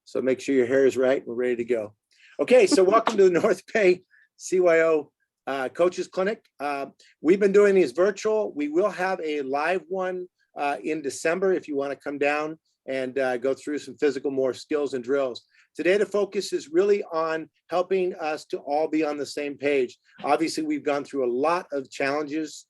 So make sure your hair is right. We're ready to go. Okay, so welcome to the North Bay CYO Coaches Clinic. We've been doing these virtual. We will have a live one in December if you want to come down and go through some physical, more skills and drills. Today, the focus is really on helping us to all be on the same page. Obviously, we've gone through a lot of challenges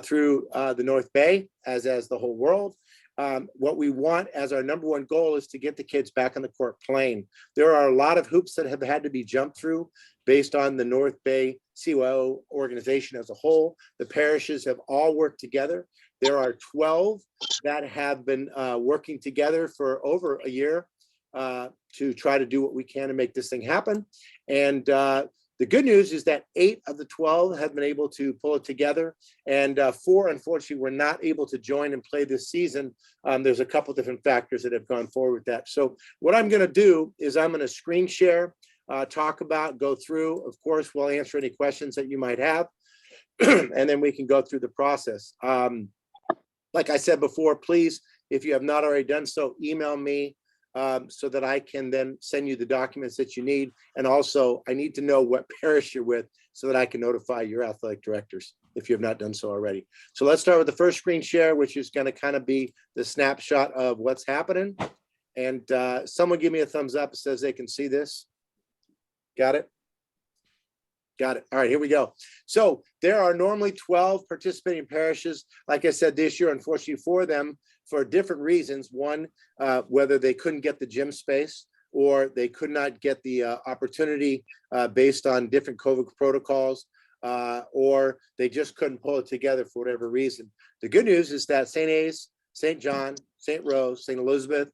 through the North Bay, as the whole world. What we want as our number one goal is to get the kids back on the court playing. There are a lot of hoops that have had to be jumped through based on the North Bay CYO organization as a whole. The parishes have all worked together. There are 12 that have been working together for over a year to try to do what we can to make this thing happen. And the good news is that 8 of the 12 have been able to pull it together, and 4, unfortunately, were not able to join and play this season. There's a couple different factors that have gone forward with that. So what I'm going to do is I'm going to screen share, talk about, go through. Of course, we'll answer any questions that you might have, and then we can go through the process. Like I said before, please, if you have not already done so, email me so that I can then send you the documents that you need. And also, I need to know what parish you're with so that I can notify your athletic directors if you have not done so already. So let's start with the first screen share, which is going to kind of be the snapshot of what's happening. And someone give me a thumbs up. It says they can see this. Got it? Got it. All right, here we go. So there are normally 12 participating parishes. Like I said, this year, unfortunately for them, for different reasons. One, whether they couldn't get the gym space or they could not get the opportunity based on different COVID protocols, or they just couldn't pull it together for whatever reason. The good news is that St. A's, St. John, St. Rose, St. Elizabeth,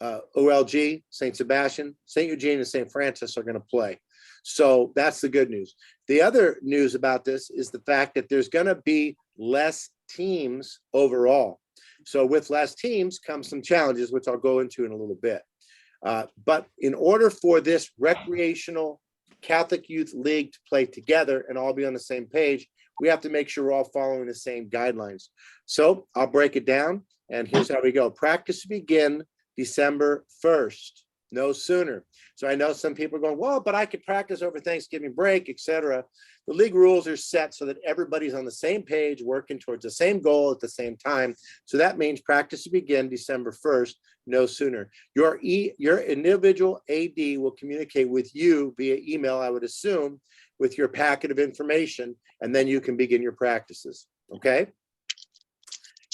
OLG, St. Sebastian, St. Eugene, and St. Francis are going to play. So that's the good news. The other news about this is the fact that there's going to be less teams overall. So with less teams comes some challenges, which I'll go into in a little bit. But in order for this recreational Catholic Youth League to play together and all be on the same page, we have to make sure we're all following the same guidelines. So I'll break it down, and here's how we go. Practice begin December 1st. No sooner. So I know some people are going, well, but I could practice over Thanksgiving break, etc. The league rules are set so that everybody's on the same page, working towards the same goal at the same time. So that means practice to begin December 1st, no sooner. Your individual AD will communicate with you via email, I would assume, with your packet of information, and then you can begin your practices, okay?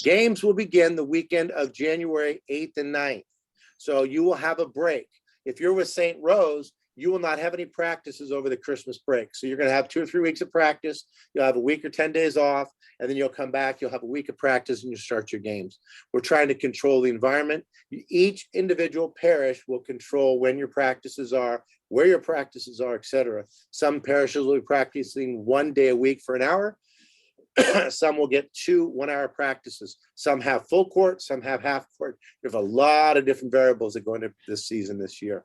Games will begin the weekend of January 8th and 9th. So you will have a break. If you're with St. Rose, you will not have any practices over the Christmas break. So you're going to have 2 or 3 weeks of practice. You'll have a week or 10 days off, and then you'll come back. You'll have a week of practice, and you start your games. We're trying to control the environment. Each individual parish will control when your practices are, where your practices are, etc. Some parishes will be practicing 1 day a week for an hour. Some will get 2 1-hour practices. Some have full court, some have half court. There's a lot of different variables that go into this season this year.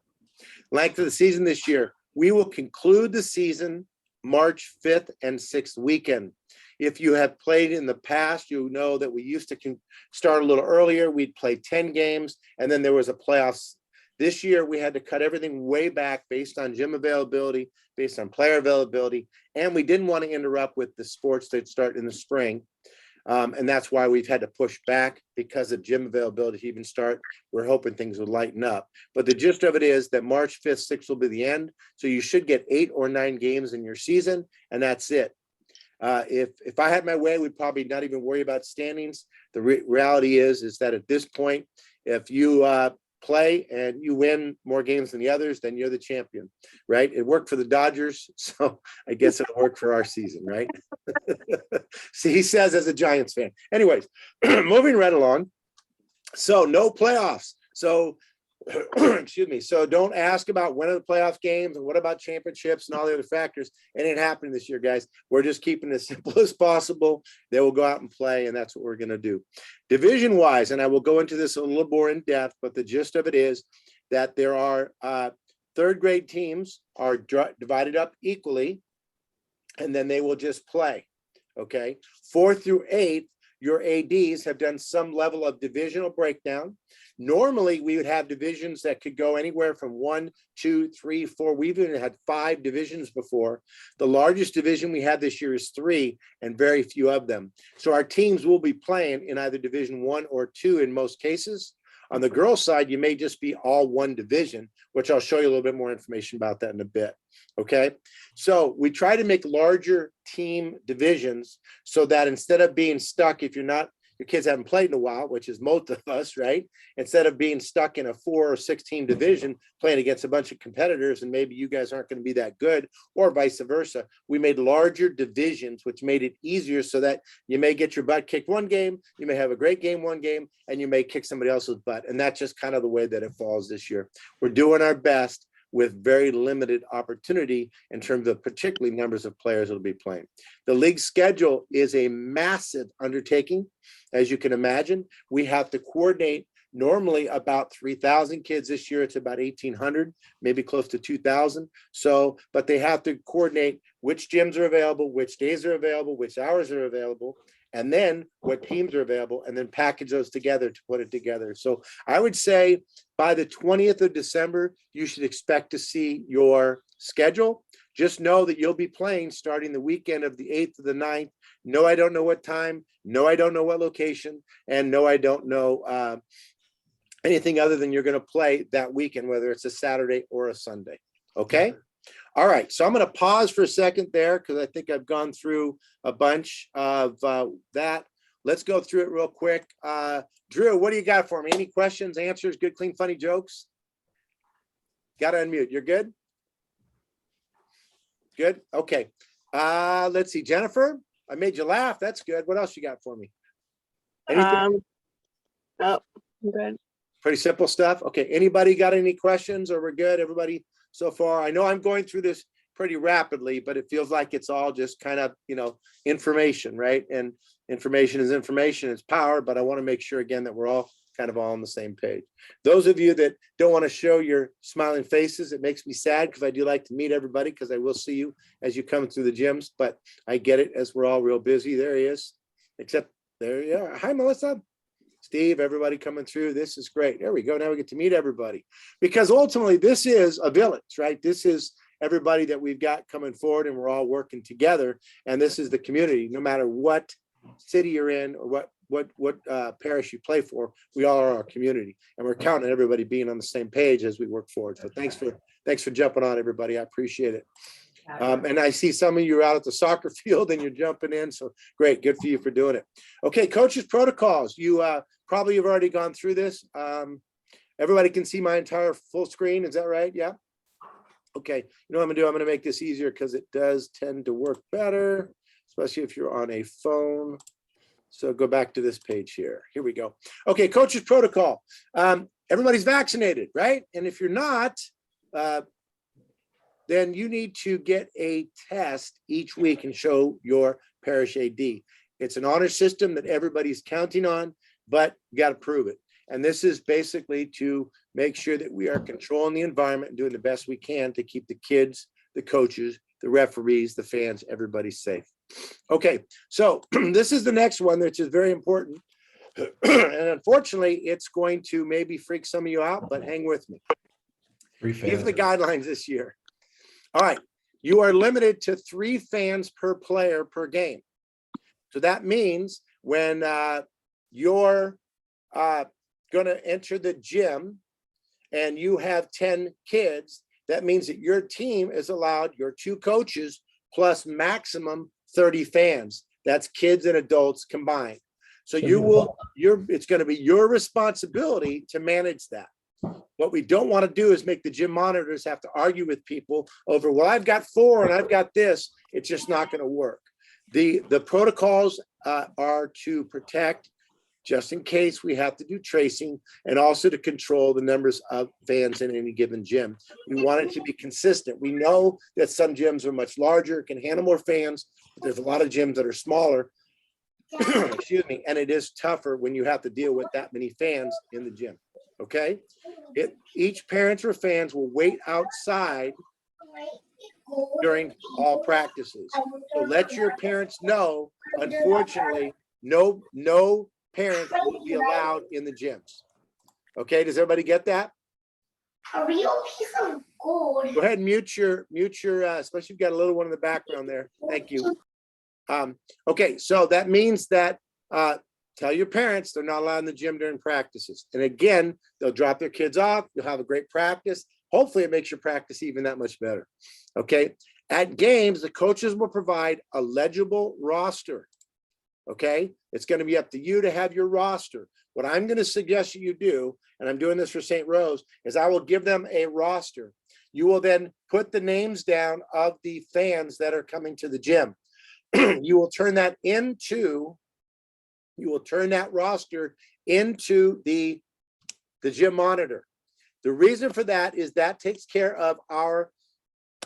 Length of the season this year, we will conclude the season March 5th and 6th weekend. If you have played in the past, you know that we used to start a little earlier. We'd play 10 games, and then there was a playoffs. This year, we had to cut everything way back based on gym availability, based on player availability, and we didn't want to interrupt with the sports that start in the spring. And that's why we've had to push back because of gym availability to even start. We're hoping things will lighten up. But the gist of it is that March 5th, 6th will be the end. So you should get 8 or 9 games in your season, and that's it. If I had my way, we'd probably not even worry about standings. The reality is that at this point, if you play and you win more games than the others, then you're the champion, right? It worked for the Dodgers, so I guess it'll work for our season, right? See, he says as a Giants fan. Anyways, moving right along. So no playoffs. So excuse me. So don't ask about when are the playoff games and what about championships and all the other factors. It ain't happening this year, guys. We're just keeping it as simple as possible. They will go out and play, and that's what we're going to do. Division-wise, and I will go into this a little more in depth, but the gist of it is that there are third grade teams are divided up equally, and then they will just play, okay? 4th through 8th, your ADs have done some level of divisional breakdown. Normally, we would have divisions that could go anywhere from 1, 2, 3, 4. We've even had 5 divisions before. The largest division we have this year is 3, and very few of them. So our teams will be playing in either Division 1 or 2 in most cases. On the girls' side, you may just be all one division, which I'll show you a little bit more information about that in a bit. Okay, so we try to make larger team divisions so that instead of being stuck, if your kids haven't played in a while, which is most of us, right? Instead of being stuck in a 4 or 6 team division playing against a bunch of competitors, and maybe you guys aren't going to be that good, or vice versa, we made larger divisions, which made it easier so that you may get your butt kicked one game, you may have a great game one game, and you may kick somebody else's butt. And that's just kind of the way that it falls this year. We're doing our best with very limited opportunity in terms of particularly numbers of players that will be playing. The league schedule is a massive undertaking. As you can imagine, we have to coordinate normally about 3,000 kids. This year, it's about 1,800, maybe close to 2,000. So, but they have to coordinate which gyms are available, which days are available, which hours are available, and then what teams are available, and then package those together to put it together. So I would say by the 20th of December, you should expect to see your schedule. Just know that you'll be playing starting the weekend of the 8th to the 9th. No, I don't know what time. No, I don't know what location. And no, I don't know anything other than you're going to play that weekend, whether it's a Saturday or a Sunday. Okay? All right, so I'm going to pause for a second there because I think I've gone through a bunch of that. Let's go through it real quick. Drew, what do you got for me? Any questions, answers, good, clean, funny jokes? Got to unmute. You're good? Good? Okay. Let's see. Jennifer, I made you laugh. That's good. What else you got for me? Anything? No, I'm good. Pretty simple stuff. Okay. Anybody got any questions, or we're good? Everybody so far? I know I'm going through this pretty rapidly, but it feels like it's all just kind of, information, right? And information is information, it's power, but I want to make sure again that we're all kind of all on the same page. Those of you that don't want to show your smiling faces, it makes me sad because I do like to meet everybody, because I will see you as you come through the gyms, but I get it as we're all real busy. There he is, except there you are. Hi, Melissa. Steve, everybody coming through. This is great. There we go. Now we get to meet everybody, because ultimately this is a village, right? This is everybody that we've got coming forward, and we're all working together. And this is the community. No matter what city you're in or what parish you play for, we all are our community, and we're counting on everybody being on the same page as we work forward. So thanks for jumping on, everybody. I appreciate it. And I see some of you are out at the soccer field and you're jumping in. So great. Good for you for doing it. Okay. Coaches protocols. You probably have already gone through this. Everybody can see my entire full screen. Is that right? Yeah. Okay. You know what I'm gonna do? I'm gonna make this easier because it does tend to work better, especially if you're on a phone. So go back to this page here. Here we go. Okay. Coaches protocol. Everybody's vaccinated, right? And if you're not, then you need to get a test each week and show your parish AD. It's an honor system that everybody's counting on, but you got to prove it. And this is basically to make sure that we are controlling the environment and doing the best we can to keep the kids, the coaches, the referees, the fans, everybody safe. Okay, so this is the next one, which is very important. And unfortunately, it's going to maybe freak some of you out, but hang with me. These are the guidelines this year. All right, you are limited to 3 fans per player per game. So that means when you're going to enter the gym and you have 10 kids, that means that your team is allowed your 2 coaches plus maximum 30 fans. That's kids and adults combined. So it's going to be your responsibility to manage that. What we don't want to do is make the gym monitors have to argue with people over, well, I've got 4 and I've got this. It's just not going to work. The protocols are to protect, just in case we have to do tracing, and also to control the numbers of fans in any given gym. We want it to be consistent. We know that some gyms are much larger, can handle more fans, but there's a lot of gyms that are smaller. Excuse me. And it is tougher when you have to deal with that many fans in the gym. Okay. Each parents or fans will wait outside during all practices. So let your parents know, unfortunately, no parents will be allowed in the gyms. Okay, does everybody get that? A real piece of gold. Go ahead and mute your, especially if you've got a little one in the background there. Thank you. Okay, so that means that tell your parents they're not allowed in the gym during practices. And again, they'll drop their kids off. You'll have a great practice. Hopefully it makes your practice even that much better. Okay, at games, the coaches will provide a legible roster. Okay, it's going to be up to you to have your roster. What I'm going to suggest you do, and I'm doing this for St. Rose, is I will give them a roster. You will then put the names down of the fans that are coming to the gym. You will turn that roster into the gym monitor. The reason for that is that takes care of our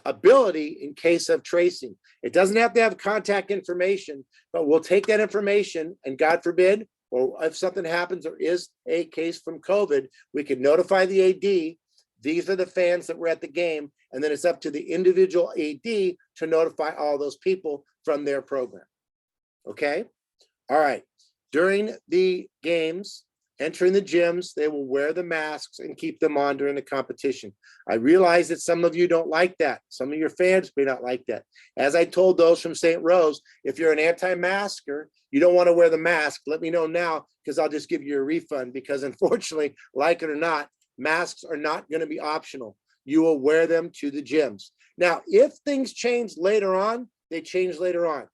ability in case of tracing. It doesn't have to have contact information, but we'll take that information and God forbid, or if something happens or is a case from COVID, we can notify the AD. These are the fans that were at the game. And then it's up to the individual AD to notify all those people from their program. Okay. All right. During the games, entering the gyms, they will wear the masks and keep them on during the competition. I realize that some of you don't like that. Some of your fans may not like that. As I told those from St. Rose, if you're an anti-masker, you don't want to wear the mask, let me know now, because I'll just give you a refund, because unfortunately, like it or not, masks are not going to be optional. You will wear them to the gyms. Now, if things change later on, they change later on.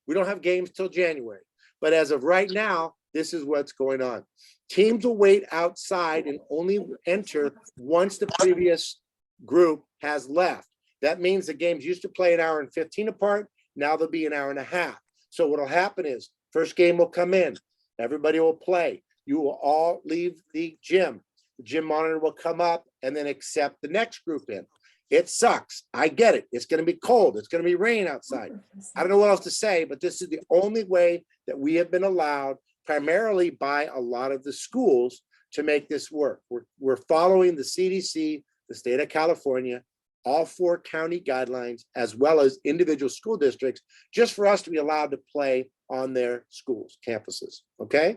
We don't have games till January. But as of right now, this is what's going on. Teams will wait outside and only enter once the previous group has left. That means the games used to play an hour and 15 apart. Now they'll be an hour and a half. So what'll happen is first game will come in. Everybody will play. You will all leave the gym. The gym monitor will come up and then accept the next group in. It sucks. I get it. It's going to be cold. It's going to be rain outside. I don't know what else to say, but this is the only way that we have been allowed, primarily by a lot of the schools, to make this work. We're following the CDC, the state of California, all 4 county guidelines, as well as individual school districts, just for us to be allowed to play on their schools, campuses, okay?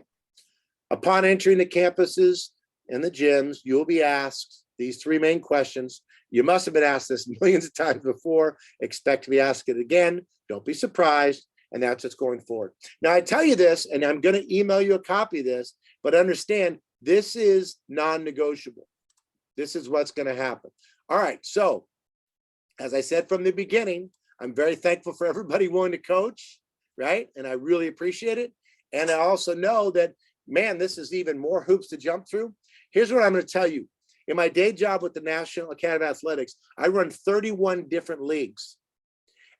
Upon entering the campuses and the gyms, you'll be asked these 3 main questions. You must have been asked this millions of times before. Expect to be asked it again. Don't be surprised. And that's what's going forward. Now, I tell you this, and I'm going to email you a copy of this, but understand this is non-negotiable. This is what's going to happen. All right. So, as I said from the beginning, I'm very thankful for everybody willing to coach, right? And I really appreciate it. And I also know that, man, this is even more hoops to jump through. Here's what I'm going to tell you. In my day job with the National Academy of Athletics, I run 31 different leagues.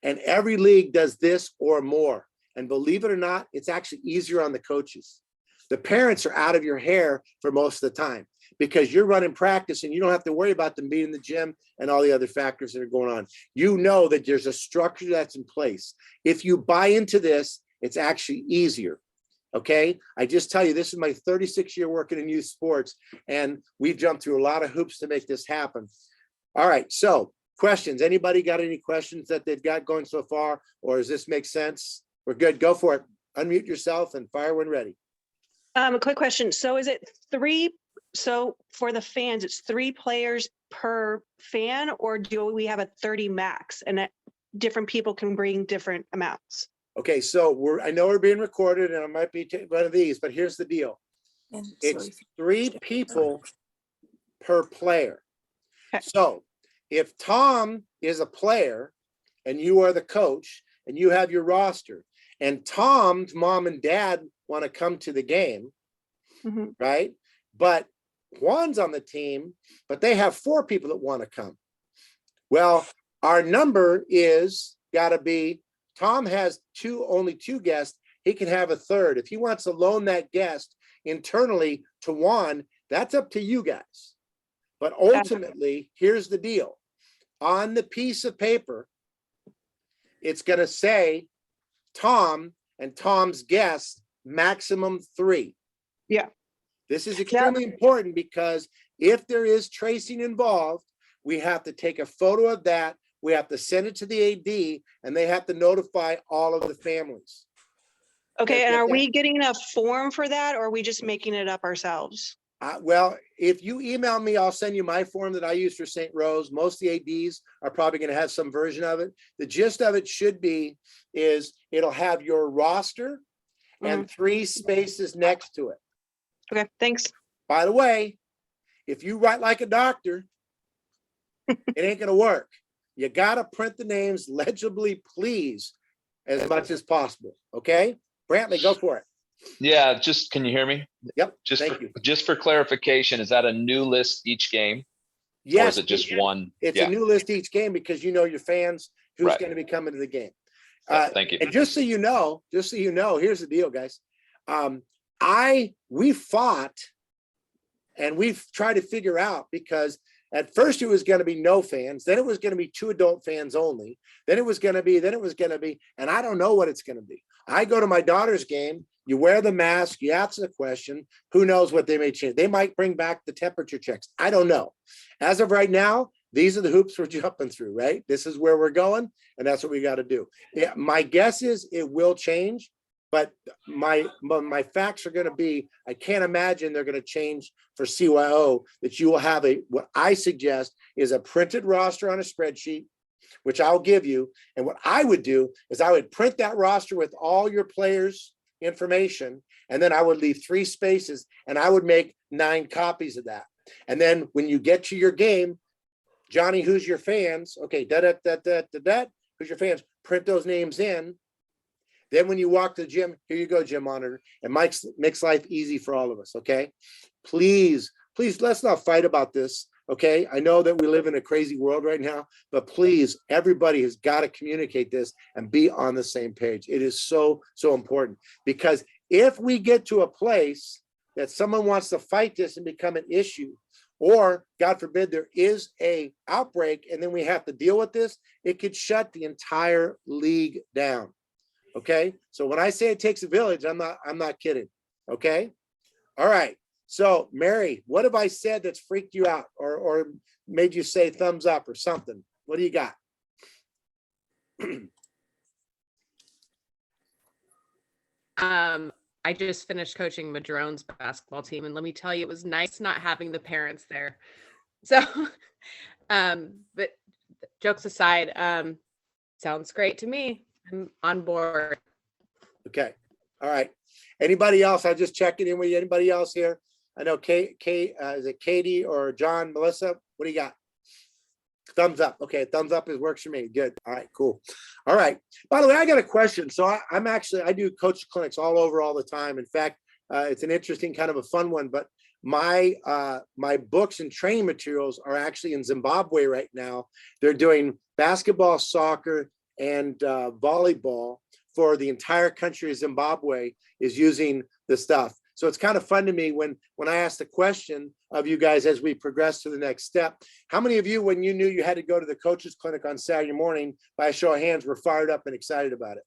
And every league does this or more. And believe it or not, it's actually easier on the coaches. The parents are out of your hair for most of the time because you're running practice and you don't have to worry about them being in the gym and all the other factors that are going on. You know that there's a structure that's in place. If you buy into this, it's actually easier. Okay. I just tell you, this is my 36-year working in youth sports, and we've jumped through a lot of hoops to make this happen. All right. So, questions? Anybody got any questions that they've got going so far, or does this make sense? We're good. Go for it. Unmute yourself and fire when ready. A quick question. So is it 3? So for the fans, it's 3 players per fan, or do we have a 30 max and that different people can bring different amounts? Okay. So I know we're being recorded and I might be one of these, but here's the deal. It's 3 people per player. Okay. So if Tom is a player and you are the coach and you have your roster and Tom's mom and dad want to come to the game, right? But Juan's on the team, but they have 4 people that want to come. Well, our number is got to be, Tom has only 2 guests. He can have a third. If he wants to loan that guest internally to Juan, that's up to you guys. But ultimately, here's the deal. On the piece of paper, it's going to say Tom and Tom's guests, maximum 3. Yeah. This is extremely important because if there is tracing involved, we have to take a photo of that. We have to send it to the AD and they have to notify all of the families. Okay, and get are that? we getting a form for that, or are we just making it up ourselves? Well, if you email me, I'll send you my form that I use for St. Rose. Most of the ADs are probably going to have some version of it. The gist of it should be is it'll have your roster and 3 spaces next to it. Okay, thanks. By the way, if you write like a doctor, it ain't going to work. You got to print the names legibly, please, as much as possible. Okay? Brantley, go for it. Yeah, just, can you hear me? Yep. Just Thank for, you. just for clarification, is that a new list each game? Or Yes, is it just one? it's Yeah, a new list each game because you know your fans who's Right. going to be coming to the game. yeah, thank you. And just so you know, here's the deal, guys. We fought and we've tried to figure out, because at first it was going to be no fans, then it was going to be 2 adult fans only, then it was going to be, and I don't know what it's going to be. I go to my daughter's game, you wear the mask, you answer the question, who knows what they may change. They might bring back the temperature checks. I don't know. As of right now, these are the hoops we're jumping through, right? This is where we're going, and that's what we got to do. Yeah, my guess is it will change, but my facts are going to be, I can't imagine they're going to change for CYO, that you will have what I suggest is a printed roster on a spreadsheet, which I'll give you. And what I would do is I would print that roster with all your players' information, and then I would leave 3 spaces, and I would make 9 copies of that. And then when you get to your game, Johnny, who's your fans? Okay, who's your fans? Print those names in. Then when you walk to the gym, here you go, gym monitor. And Mike makes life easy for all of us, okay? Please, let's not fight about this, okay? I know that we live in a crazy world right now, but please, everybody has got to communicate this and be on the same page. It is so, so important, because if we get to a place that someone wants to fight this and become an issue, or God forbid there is a outbreak and then we have to deal with this, it could shut the entire league down. Okay, so when I say it takes a village, I'm not kidding. Okay, all right. So Mary, what have I said that's freaked you out or made you say thumbs up or something? What do you got? I just finished coaching Madrone's basketball team, and let me tell you, it was nice not having the parents there. So, but jokes aside, sounds great to me. I'm on board. Okay. All right. Anybody else? I just checking in with you. Anybody else here? I know Kate, is it Katie or John, Melissa? What do you got? Thumbs up. Okay. Thumbs up works for me. Good. All right, cool. All right. By the way, I got a question. So I do coach clinics all over all the time. In fact, it's an interesting kind of a fun one, but my books and training materials are actually in Zimbabwe right now. They're doing basketball, soccer, and volleyball for the entire country of Zimbabwe is using the stuff. So it's kind of fun to me when I ask the question of you guys as we progress to the next step. How many of you, when you knew you had to go to the coaches clinic on Saturday morning, by a show of hands, were fired up and excited about it?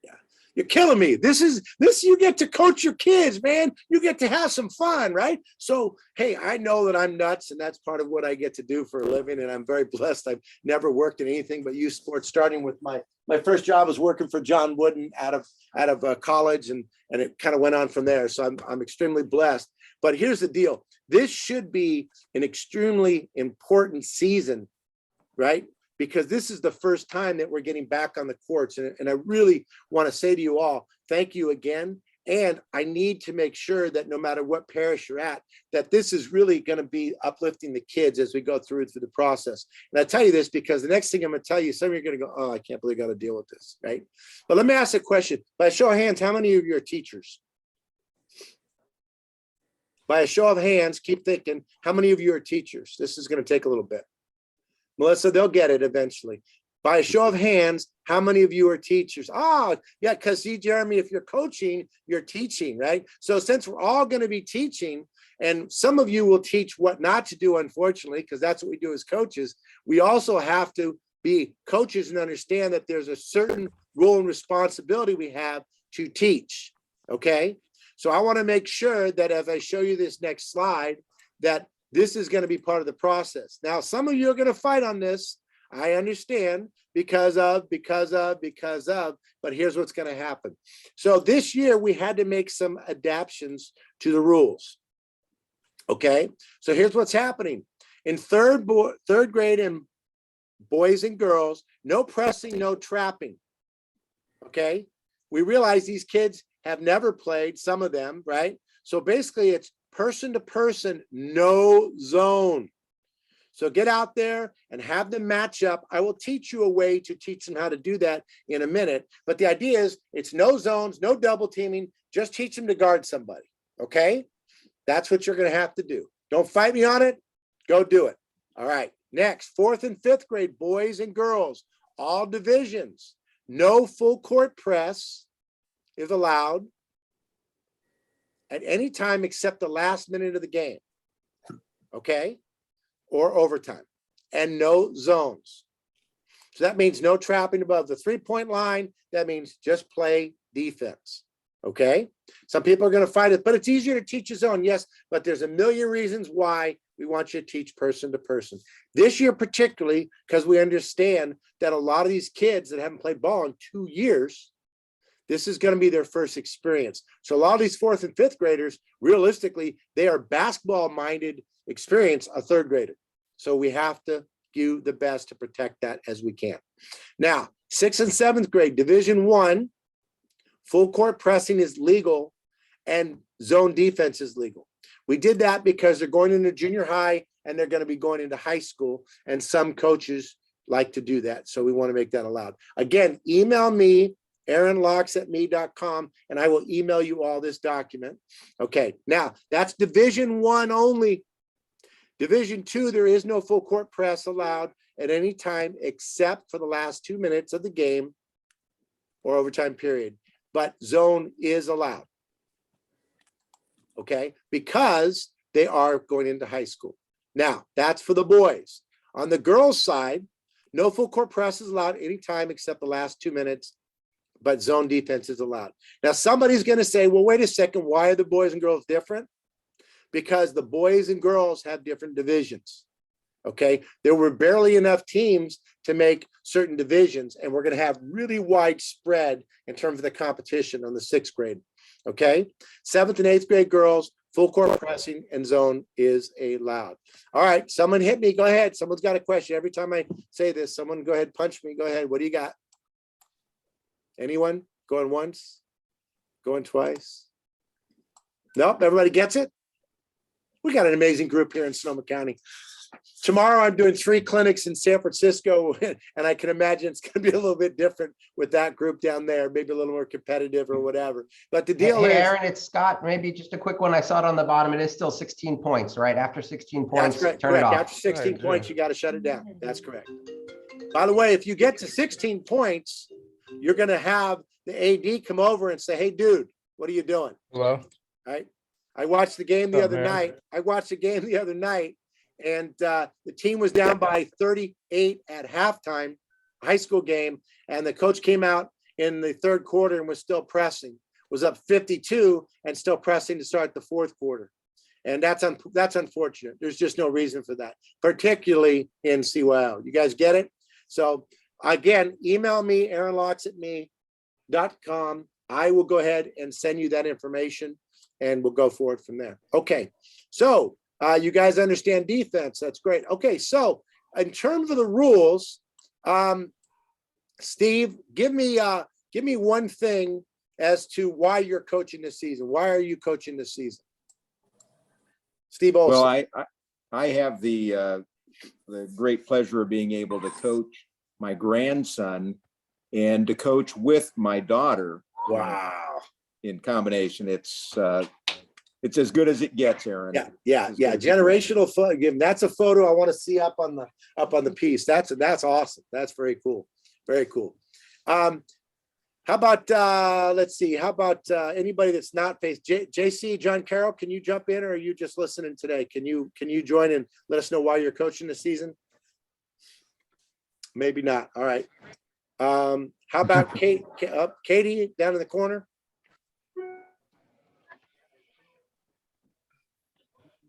Yeah, you're killing me. This, you get to coach your kids, man. You get to have some fun, right? So, hey, I know that I'm nuts, and that's part of what I get to do for a living, and I'm very blessed. I've never worked in anything but youth sports, starting with my first job was working for John Wooden out of college, and it kind of went on from there. So I'm extremely blessed. But here's the deal. This should be an extremely important season, right? Because this is the first time that we're getting back on the courts. And I really want to say to you all, thank you again. And I need to make sure that no matter what parish you're at, that this is really going to be uplifting the kids as we go through the process. And I tell you this because the next thing I'm going to tell you, some of you are going to go, oh, I can't believe I got to deal with this, right? But let me ask a question. By a show of hands, how many of you are teachers? By a show of hands, keep thinking, how many of you are teachers? This is going to take a little bit. Melissa, they'll get it eventually. By a show of hands, how many of you are teachers? Oh, yeah, because see, Jeremy, if you're coaching, you're teaching, right? So since we're all going to be teaching, and some of you will teach what not to do, unfortunately, because that's what we do as coaches, we also have to be coaches and understand that there's a certain role and responsibility we have to teach, okay? So I want to make sure that as I show you this next slide, that this is going to be part of the process. Now, some of you are going to fight on this. I understand because of, but here's what's going to happen. So this year we had to make some adaptations to the rules. Okay, so here's what's happening. In third grade and boys and girls, no pressing, no trapping. Okay, we realize these kids have never played, some of them, right? So basically it's person to person, no zone. So get out there and have them match up. I will teach you a way to teach them how to do that in a minute. But the idea is it's no zones, no double teaming, just teach them to guard somebody. Okay, that's what you're going to have to do. Don't fight me on it. Go do it. All right. Next, 4th and 5th grade, boys and girls, all divisions. No full court press is allowed at any time except the last minute of the game. Okay? Or overtime. And no zones. So that means no trapping above the 3-point line. That means just play defense. Okay? Some people are going to fight it, but it's easier to teach a zone. Yes, but there's a million reasons why we want you to teach person to person. This year particularly, because we understand that a lot of these kids that haven't played ball in 2 years, this is going to be their first experience. So a lot of these 4th and 5th graders, realistically, they are basketball-minded experience, a 3rd grader. So we have to do the best to protect that as we can. Now, 6th and 7th grade, Division I, full court pressing is legal and zone defense is legal. We did that because they're going into junior high and they're going to be going into high school, and some coaches like to do that. So we want to make that allowed. Again, email me, aaronlocks@me.com, and I will email you all this document. Okay, now that's Division I only. Division II, there is no full court press allowed at any time except for the last 2 minutes of the game or overtime period, but zone is allowed. Okay, because they are going into high school. Now, that's for the boys. On the girls' side, no full court press is allowed anytime except the last 2 minutes, but zone defense is allowed. Now, somebody's going to say, well, wait a second, why are the boys and girls different? Because the boys and girls have different divisions. Okay, there were barely enough teams to make certain divisions, and we're going to have really widespread in terms of the competition on the 6th grade. Okay, 7th and 8th grade girls, full court pressing and zone is allowed. All right, someone hit me. Go ahead. Someone's got a question. Every time I say this, someone go ahead, punch me. Go ahead. What do you got? Anyone? Going once? Going twice? Nope, everybody gets it? We got an amazing group here in Sonoma County. Tomorrow I'm doing 3 clinics in San Francisco, and I can imagine it's going to be a little bit different with that group down there, maybe a little more competitive or whatever. But the deal Hey, is, Aaron, it's Scott. Maybe just a quick one. I saw it on the bottom. It is still 16 points, right? After 16 points, that's correct. turn it off. After 16 points, you got to shut it down. That's correct. By the way, if you get to 16 points, you're going to have the AD come over and say, hey, dude, what are you doing? Hello. Right? I watched the game the What's up, other man? night. And the team was down by 38 at halftime, high school game. And the coach came out in the 3rd quarter and was still pressing, was up 52 and still pressing to start the 4th quarter. And that's unfortunate. There's just no reason for that, particularly in CYL. You guys get it? So again, email me, aaronlocks@me.com. I will go ahead and send you that information and we'll go forward from there. Okay. So you guys understand defense. That's great. Okay, so in terms of the rules, Steve, give me one thing as to why you're coaching this season. Why are you coaching this season? Steve Olson. Well, I have the great pleasure of being able to coach my grandson and to coach with my daughter. Wow. In combination, it's as good as it gets, Aaron. Yeah. Generational fun. That's a photo I want to see up on the piece. That's awesome. That's very cool. Very cool. How about let's see. How about anybody that's not faced? JC, John Carroll, can you jump in, or are you just listening today? Can you join and let us know why you're coaching this season? Maybe not. All right. How about Katie down in the corner?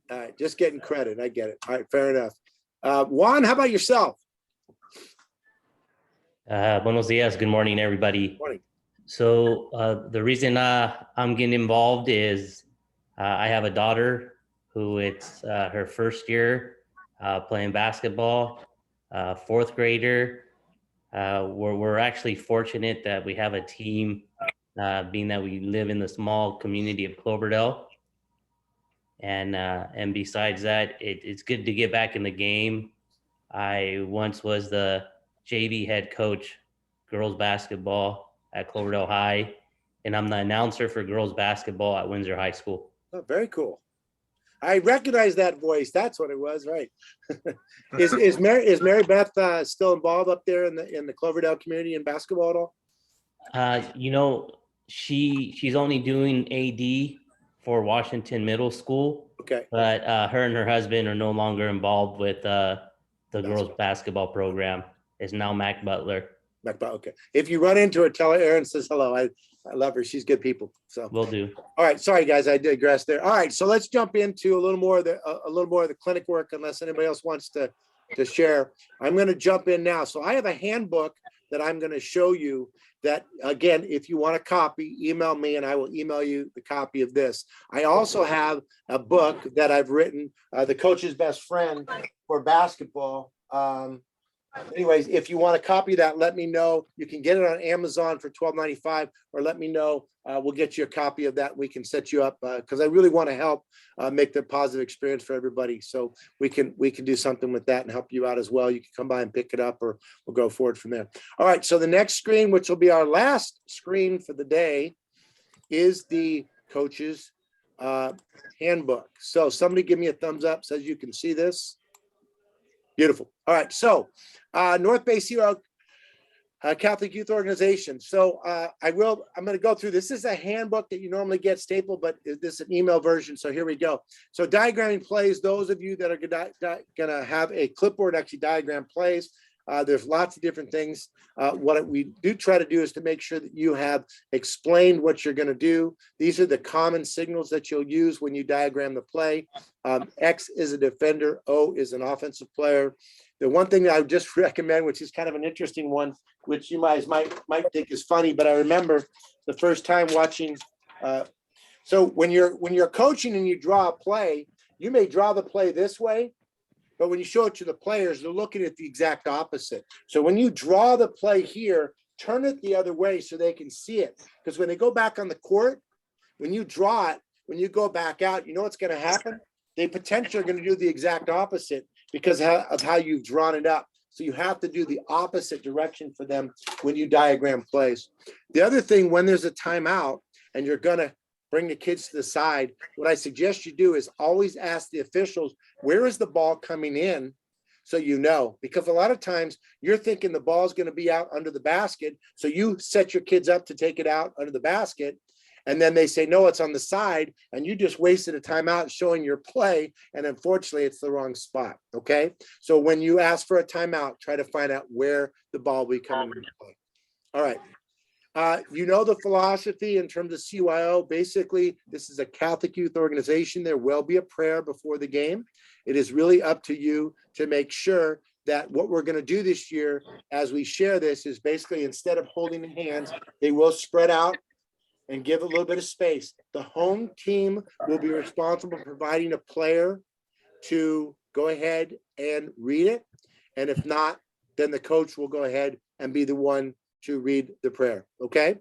All right, just getting credit. I get it. All right, fair enough. Juan, how about yourself? Buenos dias. Good morning, everybody. Morning. So the reason I'm getting involved is I have a daughter who it's her first year playing basketball, fourth grader. We're actually fortunate that we have a team, being that we live in the small community of Cloverdale. And besides that, it's good to get back in the game. I once was the JV head coach, girls basketball at Cloverdale High, and I'm the announcer for girls basketball at Windsor High School. Oh, very cool. I recognize that voice. That's what it was, right? is Mary Beth still involved up there in the Cloverdale community in basketball at all? She's only doing AD for Washington Middle School. Okay. But her and her husband are no longer involved with the girls basketball program. It's now Mac Butler. Okay. If you run into her, tell her Aaron says hello. I love her. She's good people. So Will do. All right. Sorry, guys. I digress there. All right. So let's jump into a little more of the clinic work, unless anybody else wants to share. I'm going to jump in now. So I have a handbook that I'm going to show you that, again, if you want a copy, email me and I will email you the copy of this. I also have a book that I've written, The Coach's Best Friend for Basketball. Anyways, if you want a copy of that, let me know. You can get it on Amazon for $12.95, or let me know. We'll get you a copy of that. We can set you up because I really want to help make the positive experience for everybody. So we can do something with that and help you out as well. You can come by and pick it up, or we'll go forward from there. All right. So the next screen, which will be our last screen for the day, is the coach's handbook. So somebody give me a thumbs up, says you can see this. Beautiful. All right. So North Bay Sea Road Catholic Youth Organization. So I'm going to go through. This is a handbook that you normally get stapled, but this is an email version. So here we go. So diagramming plays, those of you that are going to have a clipboard actually diagram plays. There's lots of different things. What we do try to do is to make sure that you have explained what you're going to do. These are the common signals that you'll use when you diagram the play. X is a defender. O is an offensive player. The one thing that I would just recommend, which is kind of an interesting one, which you guys might think is funny, but I remember the first time watching. So when you're coaching and you draw a play, you may draw the play this way, but when you show it to the players, they're looking at the exact opposite. So when you draw the play here, turn it the other way so they can see it. Because when they go back on the court, when you draw it, when you go back out, you know what's going to happen? They potentially are going to do the exact opposite because of how you've drawn it up. So you have to do the opposite direction for them when you diagram plays. The other thing, when there's a timeout and you're going to bring the kids to the side, what I suggest you do is always ask the officials, where is the ball coming in? So you know, because a lot of times you're thinking the ball is going to be out under the basket. So you set your kids up to take it out under the basket. And then they say, no, it's on the side. And you just wasted a timeout showing your play. And unfortunately, it's the wrong spot. Okay. So when you ask for a timeout, try to find out where the ball will be coming into play. All right. You know the philosophy in terms of CYO. Basically, this is a Catholic youth organization. There will be a prayer before the game. It is really up to you to make sure that what we're going to do this year as we share this is basically, instead of holding hands, they will spread out and give a little bit of space. The home team will be responsible for providing a player to go ahead and read it. And if not, then the coach will go ahead and be the one to read the prayer. Okay.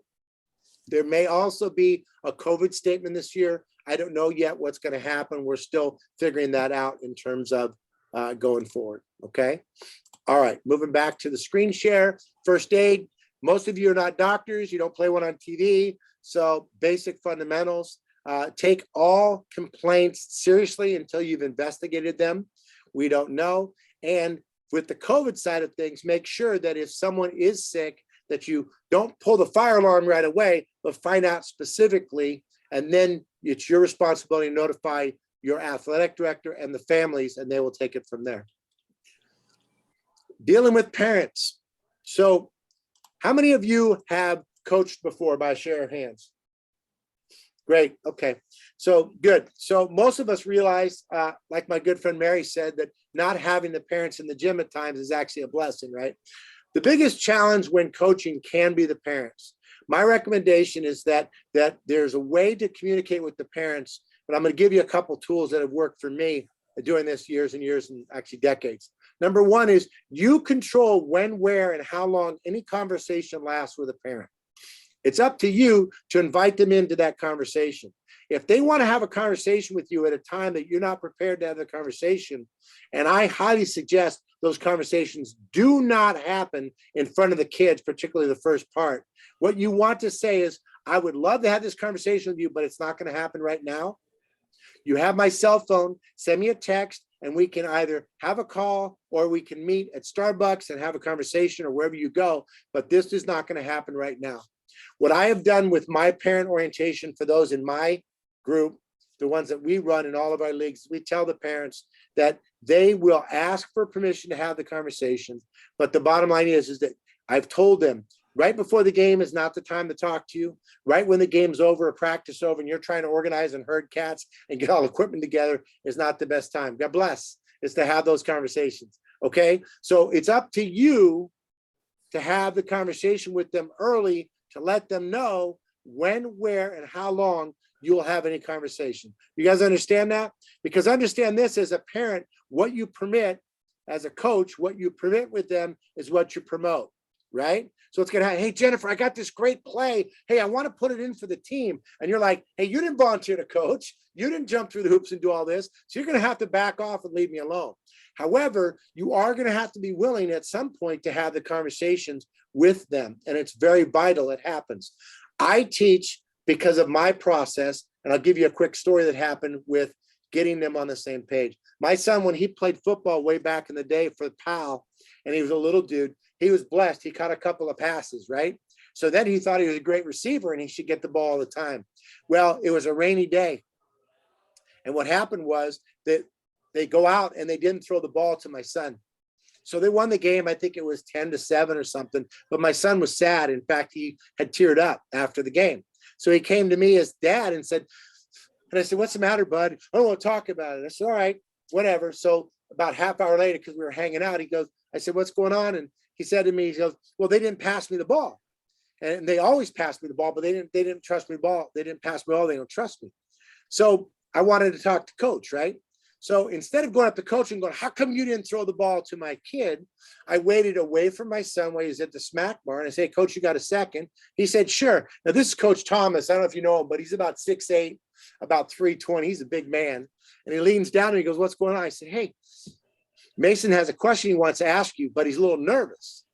There may also be a COVID statement this year. I don't know yet what's going to happen. We're still figuring that out in terms of going forward. Okay. All right. Moving back to the screen share. First aid. Most of you are not doctors. You don't play one on TV. So basic fundamentals. Take all complaints seriously until you've investigated them. We don't know. And with the COVID side of things, make sure that if someone is sick, that you don't pull the fire alarm right away, but find out specifically, and then it's your responsibility to notify your athletic director and the families, and they will take it from there. Dealing with parents. So how many of you have coached before by a show of hands? Great. Okay. So good. So most of us realize, like my good friend Mary said, that not having the parents in the gym at times is actually a blessing, right? The biggest challenge when coaching can be the parents. My recommendation is that there's a way to communicate with the parents, but I'm going to give you a couple tools that have worked for me doing this years and years and actually decades. Number one is you control when, where, and how long any conversation lasts with a parent. It's up to you to invite them into that conversation. If they want to have a conversation with you at a time that you're not prepared to have the conversation, and I highly suggest those conversations do not happen in front of the kids, particularly the first part. What you want to say is, I would love to have this conversation with you, but it's not going to happen right now. You have my cell phone, send me a text, and we can either have a call or we can meet at Starbucks and have a conversation or wherever you go, but this is not going to happen right now. What I have done with my parent orientation for those in my group, the ones that we run in all of our leagues, we tell the parents that they will ask for permission to have the conversation. But the bottom line is that I've told them right before the game is not the time to talk to you. Right when the game's over, or practice over, and you're trying to organize and herd cats and get all equipment together is not the best time. God bless. Is to have those conversations. Okay. So it's up to you to have the conversation with them early to let them know when, where, and how long you'll have any conversation. You guys understand that? Because understand this as a parent, what you permit as a coach, what you permit with them is what you promote, right? So it's going to have, hey, Jennifer, I got this great play. Hey, I want to put it in for the team. And you're like, hey, you didn't volunteer to coach. You didn't jump through the hoops and do all this. So you're going to have to back off and leave me alone. However, you are going to have to be willing at some point to have the conversations with them. And it's very vital it happens. I teach because of my process, and I'll give you a quick story that happened with getting them on the same page. My son, when he played football way back in the day for Powell, and he was a little dude, he was blessed. He caught a couple of passes, right? So then he thought he was a great receiver and he should get the ball all the time. Well, it was a rainy day. And what happened was that they go out and they didn't throw the ball to my son. So they won the game. I think it was 10-7 or something, but my son was sad. In fact, he had teared up after the game. So he came to me as dad and said, and I said, what's the matter, bud? I don't want to talk about it. I said, all right, whatever. So about half hour later, because we were hanging out, I said, what's going on? And he said to me, he goes, well, they didn't pass me the ball. And they always pass me the ball, but they didn't trust me the ball. They didn't pass me the ball. They don't trust me. So I wanted to talk to coach, right? So instead of going up to coach and going, how come you didn't throw the ball to my kid? I waited away from my son while he was at the smack bar. And I said, coach, you got a second? He said, sure. Now this is Coach Thomas. I don't know if you know him, but he's about 6'8", about 320. He's a big man. And he leans down and he goes, what's going on? I said, hey, Mason has a question he wants to ask you, but he's a little nervous.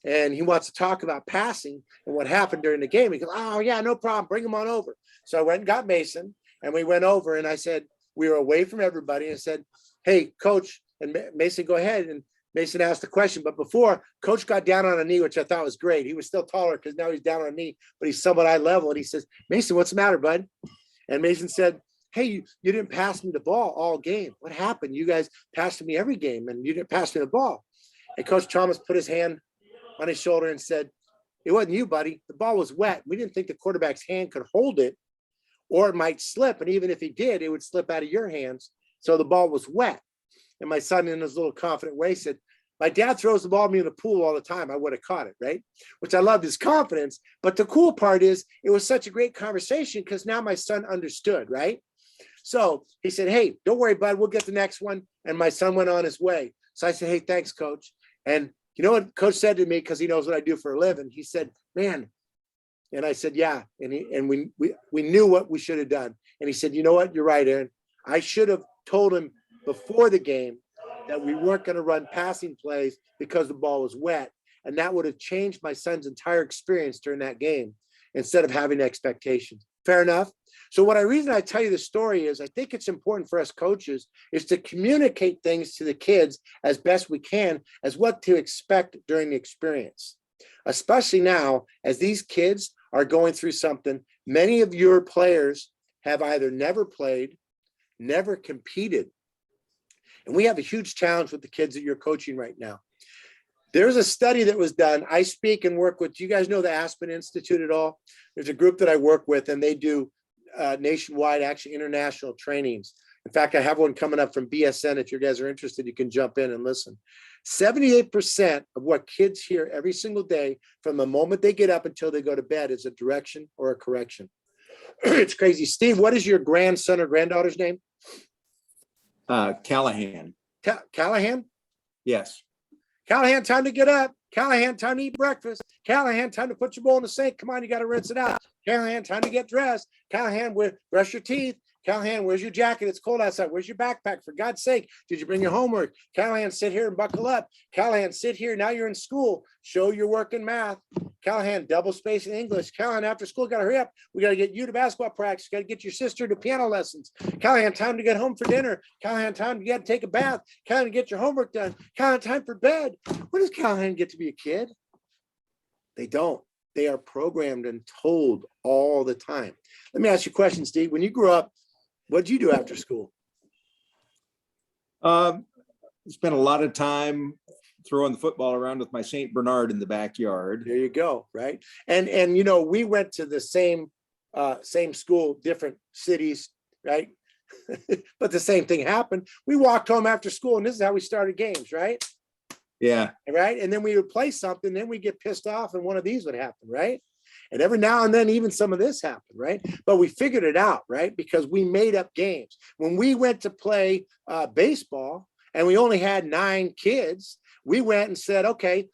And he wants to talk about passing and what happened during the game. He goes, oh yeah, no problem. Bring him on over. So I went and got Mason and we went over and I said, we were away from everybody and said, hey, coach, and Mason, go ahead. And Mason asked the question. But before, coach got down on a knee, which I thought was great. He was still taller because now he's down on a knee, but he's somewhat eye level. And he says, Mason, what's the matter, bud? And Mason said, hey, you didn't pass me the ball all game. What happened? You guys passed me every game and you didn't pass me the ball. And Coach Thomas put his hand on his shoulder and said, it wasn't you, buddy. The ball was wet. We didn't think the quarterback's hand could hold it, or it might slip. And even if he did, it would slip out of your hands. So the ball was wet. And my son, in his little confident way, said, my dad throws the ball at me in the pool all the time. I would have caught it, right? Which I loved his confidence. But the cool part is it was such a great conversation because now my son understood, right? So he said, hey, don't worry, bud. We'll get the next one. And my son went on his way. So I said, hey, thanks, coach. And you know what coach said to me, because he knows what I do for a living? He said, man. And I said, yeah. And we knew what we should have done. And he said, you know what? You're right, Aaron. I should have told him before the game that we weren't going to run passing plays because the ball was wet. And that would have changed my son's entire experience during that game instead of having expectations. Fair enough. So reason I tell you the story is I think it's important for us coaches is to communicate things to the kids as best we can as what to expect during the experience, especially now as these kids are going through something. Many of your players have either never played, never competed. And we have a huge challenge with the kids that you're coaching right now. There's a study that was done. I speak and work with, do you guys know the Aspen Institute at all? There's a group that I work with and they do nationwide, actually international trainings. In fact, I have one coming up from BSN. If you guys are interested, you can jump in and listen. 78% of what kids hear every single day from the moment they get up until they go to bed is a direction or a correction. It's crazy. Steve, what is your grandson or granddaughter's name? Callahan. Callahan? Yes. Callahan, time to get up. Callahan, time to eat breakfast. Callahan, time to put your bowl in the sink. Come on, you got to rinse it out. Callahan, time to get dressed. Callahan, brush your teeth. Callahan, where's your jacket? It's cold outside. Where's your backpack? For God's sake, did you bring your homework? Callahan, sit here and buckle up. Callahan, sit here. Now you're in school. Show your work in math. Callahan, double space in English. Callahan, after school, got to hurry up. We got to get you to basketball practice. Got to get your sister to piano lessons. Callahan, time to get home for dinner. Callahan, time to take a bath. Callahan, get your homework done. Callahan, time for bed. When does Callahan get to be a kid? They don't. They are programmed and told all the time. Let me ask you a question, Steve. When you grew up, what did you do after school? Spent a lot of time throwing the football around with my St. Bernard in the backyard. There you go, right? And you know, we went to the same school, different cities, right? But the same thing happened. We walked home after school, and this is how we started games, right? Yeah. Right. And then we would play something, then we get pissed off, and one of these would happen, right? And every now and then, even some of this happened, right? But we figured it out, right? Because we made up games. When we went to play baseball and we only had 9 kids, we went and said, okay,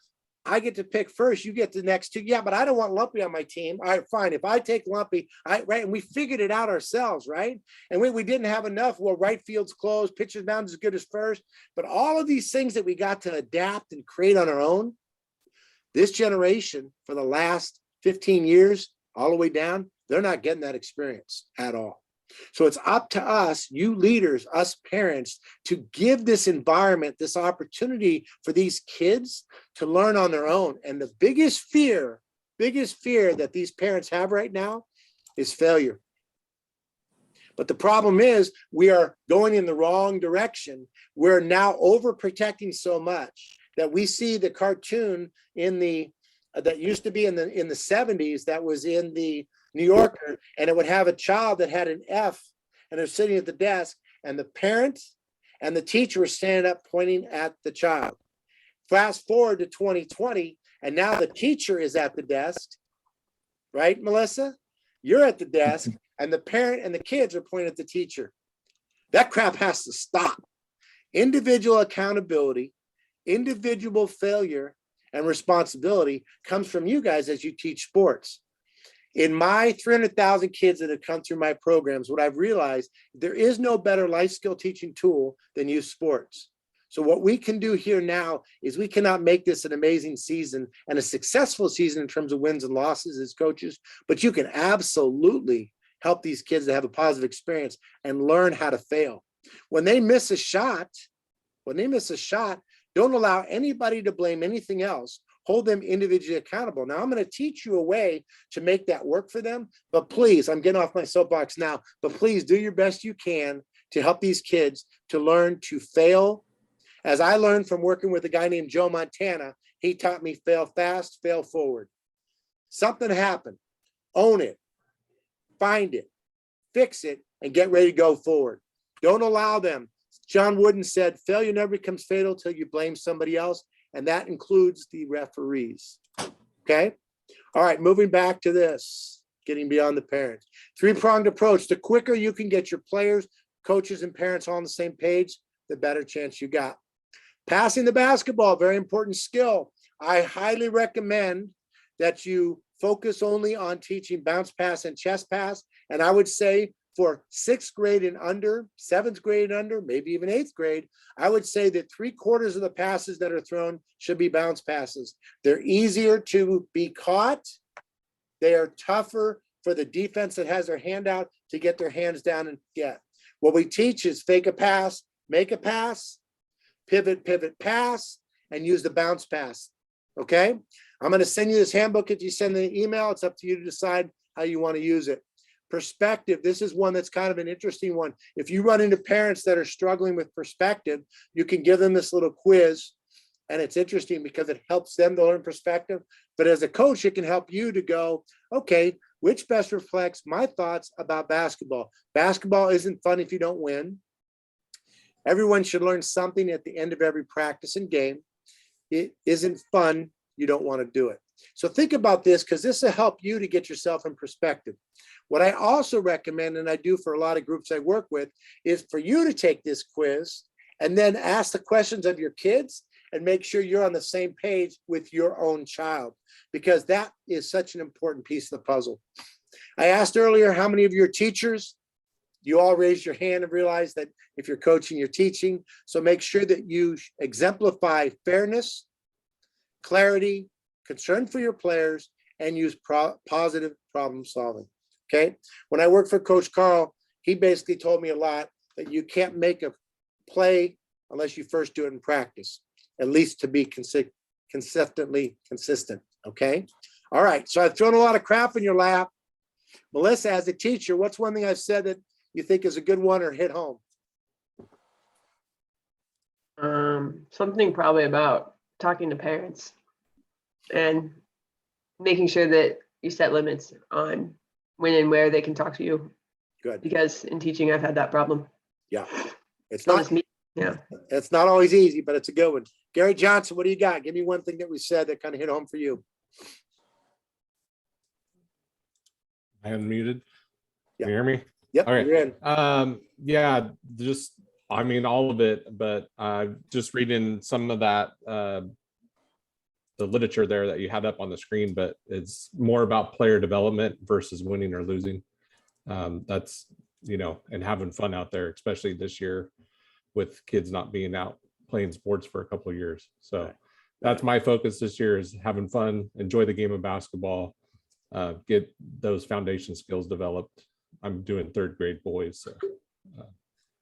I get to pick first, you get the next 2. Yeah, but I don't want Lumpy on my team. All right, fine. If I take Lumpy, right? And we figured it out ourselves, right? And we didn't have enough. Well, right field's closed, pitcher's mound is as good as first. But all of these things that we got to adapt and create on our own, this generation for the last 15 years, all the way down, they're not getting that experience at all. So it's up to us, you leaders, us parents, to give this environment, this opportunity for these kids to learn on their own. And the biggest fear that these parents have right now is failure. But the problem is we are going in the wrong direction. We're now overprotecting so much that we see the cartoon that used to be in the 70s that was in the New Yorker, and it would have a child that had an F, and they're sitting at the desk, and the parent and the teacher were standing up pointing at the child. Fast forward to 2020, and now the teacher is at the desk, right, Melissa? You're at the desk, and the parent and the kids are pointing at the teacher. That crap has to stop. Individual accountability, individual failure, and responsibility comes from you guys as you teach sports. In my 300,000 kids that have come through my programs, what I've realized, there is no better life skill teaching tool than youth sports. So what we can do here now is we cannot make this an amazing season and a successful season in terms of wins and losses as coaches, but you can absolutely help these kids to have a positive experience and learn how to fail. When they miss a shot, don't allow anybody to blame anything else. Hold them individually accountable. Now, I'm going to teach you a way to make that work for them. But please, I'm getting off my soapbox now, but please do your best you can to help these kids to learn to fail. As I learned from working with a guy named Joe Montana, he taught me fail fast, fail forward. Something happened. Own it. Find it. Fix it. And get ready to go forward. Don't allow them. John Wooden said, failure never becomes fatal till you blame somebody else. And that includes the referees. Okay. All right. Moving back to this, getting beyond the parents. 3-pronged approach. The quicker you can get your players, coaches, and parents all on the same page, the better chance you got. Passing the basketball, very important skill. I highly recommend that you focus only on teaching bounce pass and chest pass. And I would say for 6th grade and under, 7th grade and under, maybe even 8th grade, I would say that 3/4 of the passes that are thrown should be bounce passes. They're easier to be caught. They are tougher for the defense that has their hand out to get their hands down and get. What we teach is fake a pass, make a pass, pivot, pass, and use the bounce pass. Okay? I'm going to send you this handbook if you send the email. It's up to you to decide how you want to use it. Perspective. This is one that's kind of an interesting one. If you run into parents that are struggling with perspective, you can give them this little quiz, and it's interesting because it helps them to learn perspective. But as a coach, it can help you to go, okay, which best reflects my thoughts about basketball? Basketball isn't fun if you don't win. Everyone should learn something at the end of every practice and game. It isn't fun. You don't want to do it. So think about this, because this will help you to get yourself in perspective. What I also recommend, and I do for a lot of groups I work with, is for you to take this quiz and then ask the questions of your kids and make sure you're on the same page with your own child, because that is such an important piece of the puzzle. I asked earlier, how many of your teachers, you all raised your hand and realized that if you're coaching, you're teaching. So make sure that you exemplify fairness, clarity, concern for your players, and use positive problem solving. Okay. When I worked for Coach Carl, he basically told me a lot that you can't make a play unless you first do it in practice, at least to be consistently consistent. Okay. All right. So I've thrown a lot of crap in your lap. Melissa, as a teacher, what's one thing I've said that you think is a good one or hit home? Something probably about talking to parents and making sure that you set limits on when and where they can talk to you. Good. Because in teaching, I've had that problem. Yeah. It's So not, it's me. Yeah. it's not always easy, but it's a good one. Gary Johnson, what do you got? Give me one thing that we said that kind of hit home for you. I unmuted. Yeah. You hear me? Yep. All right. You're in. Yeah, just, I mean, all of it, but just reading some of that, the literature there that you had up on the screen, but it's more about player development versus winning or losing. That's, you know, and having fun out there, especially this year with kids not being out playing sports for a couple of years. So that's my focus this year, is having fun, enjoy the game of basketball, get those foundation skills developed. I'm doing third grade boys. So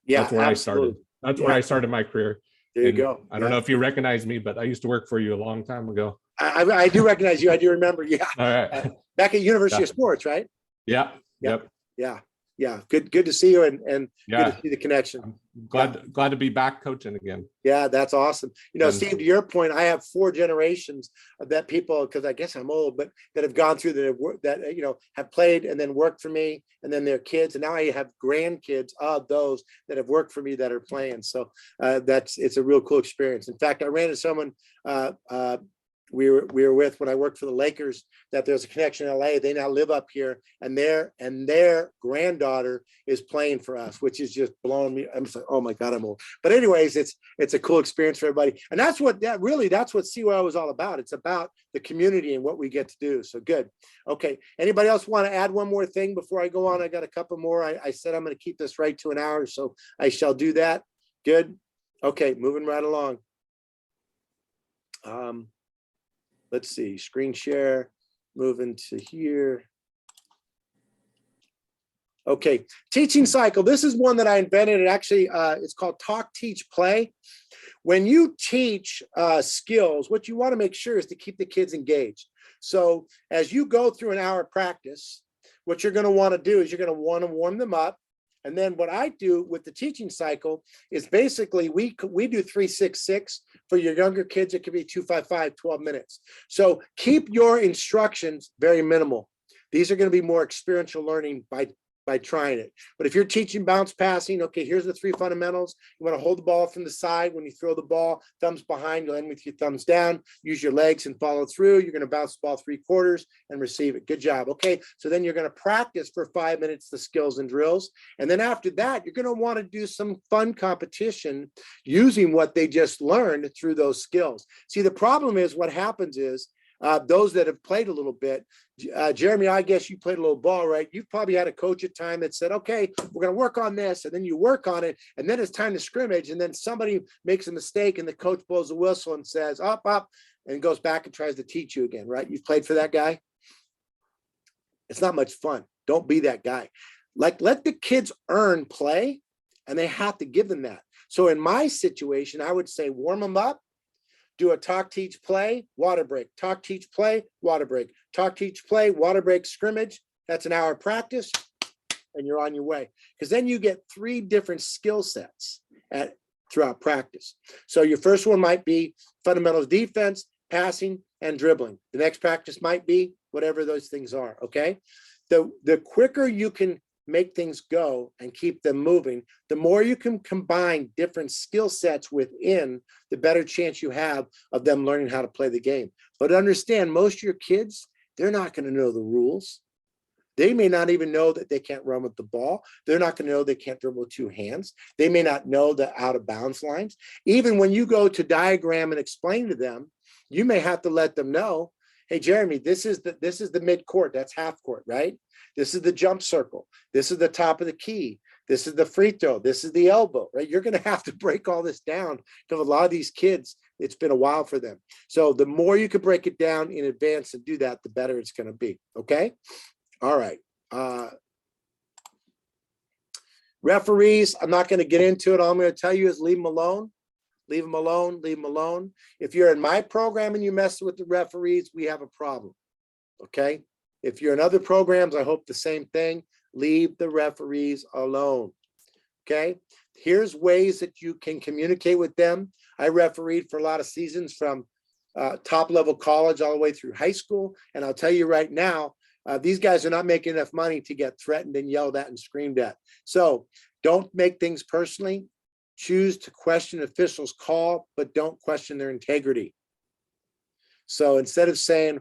Yeah, that's where I started. That's where I started my career. There you And go. I don't know if you recognize me, but I used to work for you a long time ago. I do recognize you. I do remember. Yeah. All right. Back at University Yeah. of Sports, right? Yeah. Yep. Yep. Yeah. Yeah. Good to see you and good Yeah. to see the connection. I'm glad to be back coaching again. Yeah, that's awesome. You know, And- Steve, to your point, I have 4 generations of that people, because I guess I'm old, but that have gone through that, you know, have played and then worked for me, and then their kids. And now I have grandkids of those that have worked for me that are playing. So it's a real cool experience. In fact, I ran into someone we were with when I worked for the Lakers, that there's a connection in LA. They now live up here, and their granddaughter is playing for us, which is just blowing me. I'm just like, oh my God, I'm old. But anyways, it's a cool experience for everybody. And that's what CYO is all about. It's about the community and what we get to do. So good. Okay. Anybody else want to add one more thing before I go on? I got a couple more. I said I'm going to keep this right to an hour, so I shall do that. Good. Okay. Moving right along. Let's see, screen share, moving to here. Okay, teaching cycle. This is one that I invented. It actually, it's called Talk, Teach, Play. When you teach skills, what you want to make sure is to keep the kids engaged. So as you go through an hour of practice, what you're going to want to do is you're going to want to warm them up. And then what I do with the teaching cycle is basically we do 3-6-6. For your younger kids, it could be 2-5-5, 12 minutes. So keep your instructions very minimal. These are going to be more experiential learning by trying it. But if you're teaching bounce passing, okay, here's the 3 fundamentals. You want to hold the ball from the side. When you throw the ball, thumbs behind, you'll end with your thumbs down. Use your legs and follow through. You're going to bounce the ball 3/4 and receive it. Good job. Okay, so then you're going to practice for 5 minutes the skills and drills. And then after that, you're going to want to do some fun competition using what they just learned through those skills. See, the problem is what happens is those that have played a little bit, Jeremy, I guess you played a little ball, right? You've probably had a coach at time that said, okay, we're going to work on this. And then you work on it. And then it's time to scrimmage. And then somebody makes a mistake and the coach blows a whistle and says, up, and goes back and tries to teach you again, right? You've played for that guy. It's not much fun. Don't be that guy. Like, let the kids earn play, and they have to give them that. So in my situation, I would say warm them up. Do a talk, teach, play, water break, talk, teach, play, water break, talk, teach, play, water break, scrimmage. That's an hour of practice and you're on your way. Because then you get 3 different skill sets throughout practice. So your first one might be fundamentals defense, passing, and dribbling. The next practice might be whatever those things are, okay? The quicker you can make things go and keep them moving, the more you can combine different skill sets within, the better chance you have of them learning how to play the game. But understand, most of your kids, they're not going to know the rules. They may not even know that they can't run with the ball. They're not going to know they can't dribble with two hands. They may not know the out of bounds lines. Even when you go to diagram and explain to them, you may have to let them know, hey, Jeremy, this is the mid court. That's half court, right? This is the jump circle. This is the top of the key. This is the free throw. This is the elbow, right? You're going to have to break all this down because a lot of these kids, it's been a while for them. So the more you can break it down in advance and do that, the better it's going to be. Okay. All right. Referees, I'm not going to get into it. All I'm going to tell you is leave them alone. Leave them alone. Leave them alone. If you're in my program and you mess with the referees, we have a problem. Okay. If you're in other programs, I hope the same thing. Leave the referees alone. Okay. Here's ways that you can communicate with them. I refereed for a lot of seasons from top level college all the way through high school. And I'll tell you right now, these guys are not making enough money to get threatened and yelled at and screamed at. So don't make things personally. Choose to question officials' call, but don't question their integrity. So instead of saying,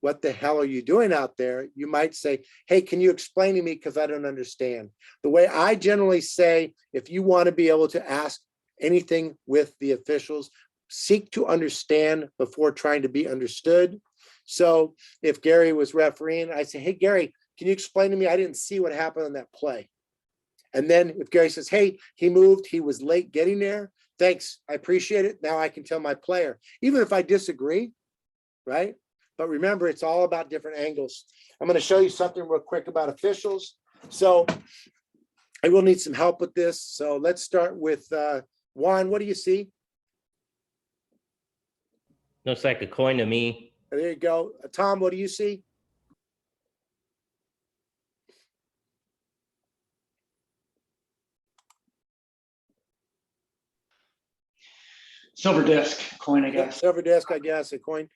what the hell are you doing out there? You might say, hey, can you explain to me because I don't understand. The way I generally say, if you want to be able to ask anything with the officials, seek to understand before trying to be understood. So if Gary was refereeing, I say, hey, Gary, can you explain to me? I didn't see what happened on that play. And then if Gary says, hey, he moved, he was late getting there. Thanks, I appreciate it. Now I can tell my player, even if I disagree, right? But remember, it's all about different angles. I'm going to show you something real quick about officials. So I will need some help with this. So let's start with Juan. What do you see? Looks like a coin to me. There you go. Tom, what do you see? Silver disc coin, I guess. Silver disc, I guess, a coin.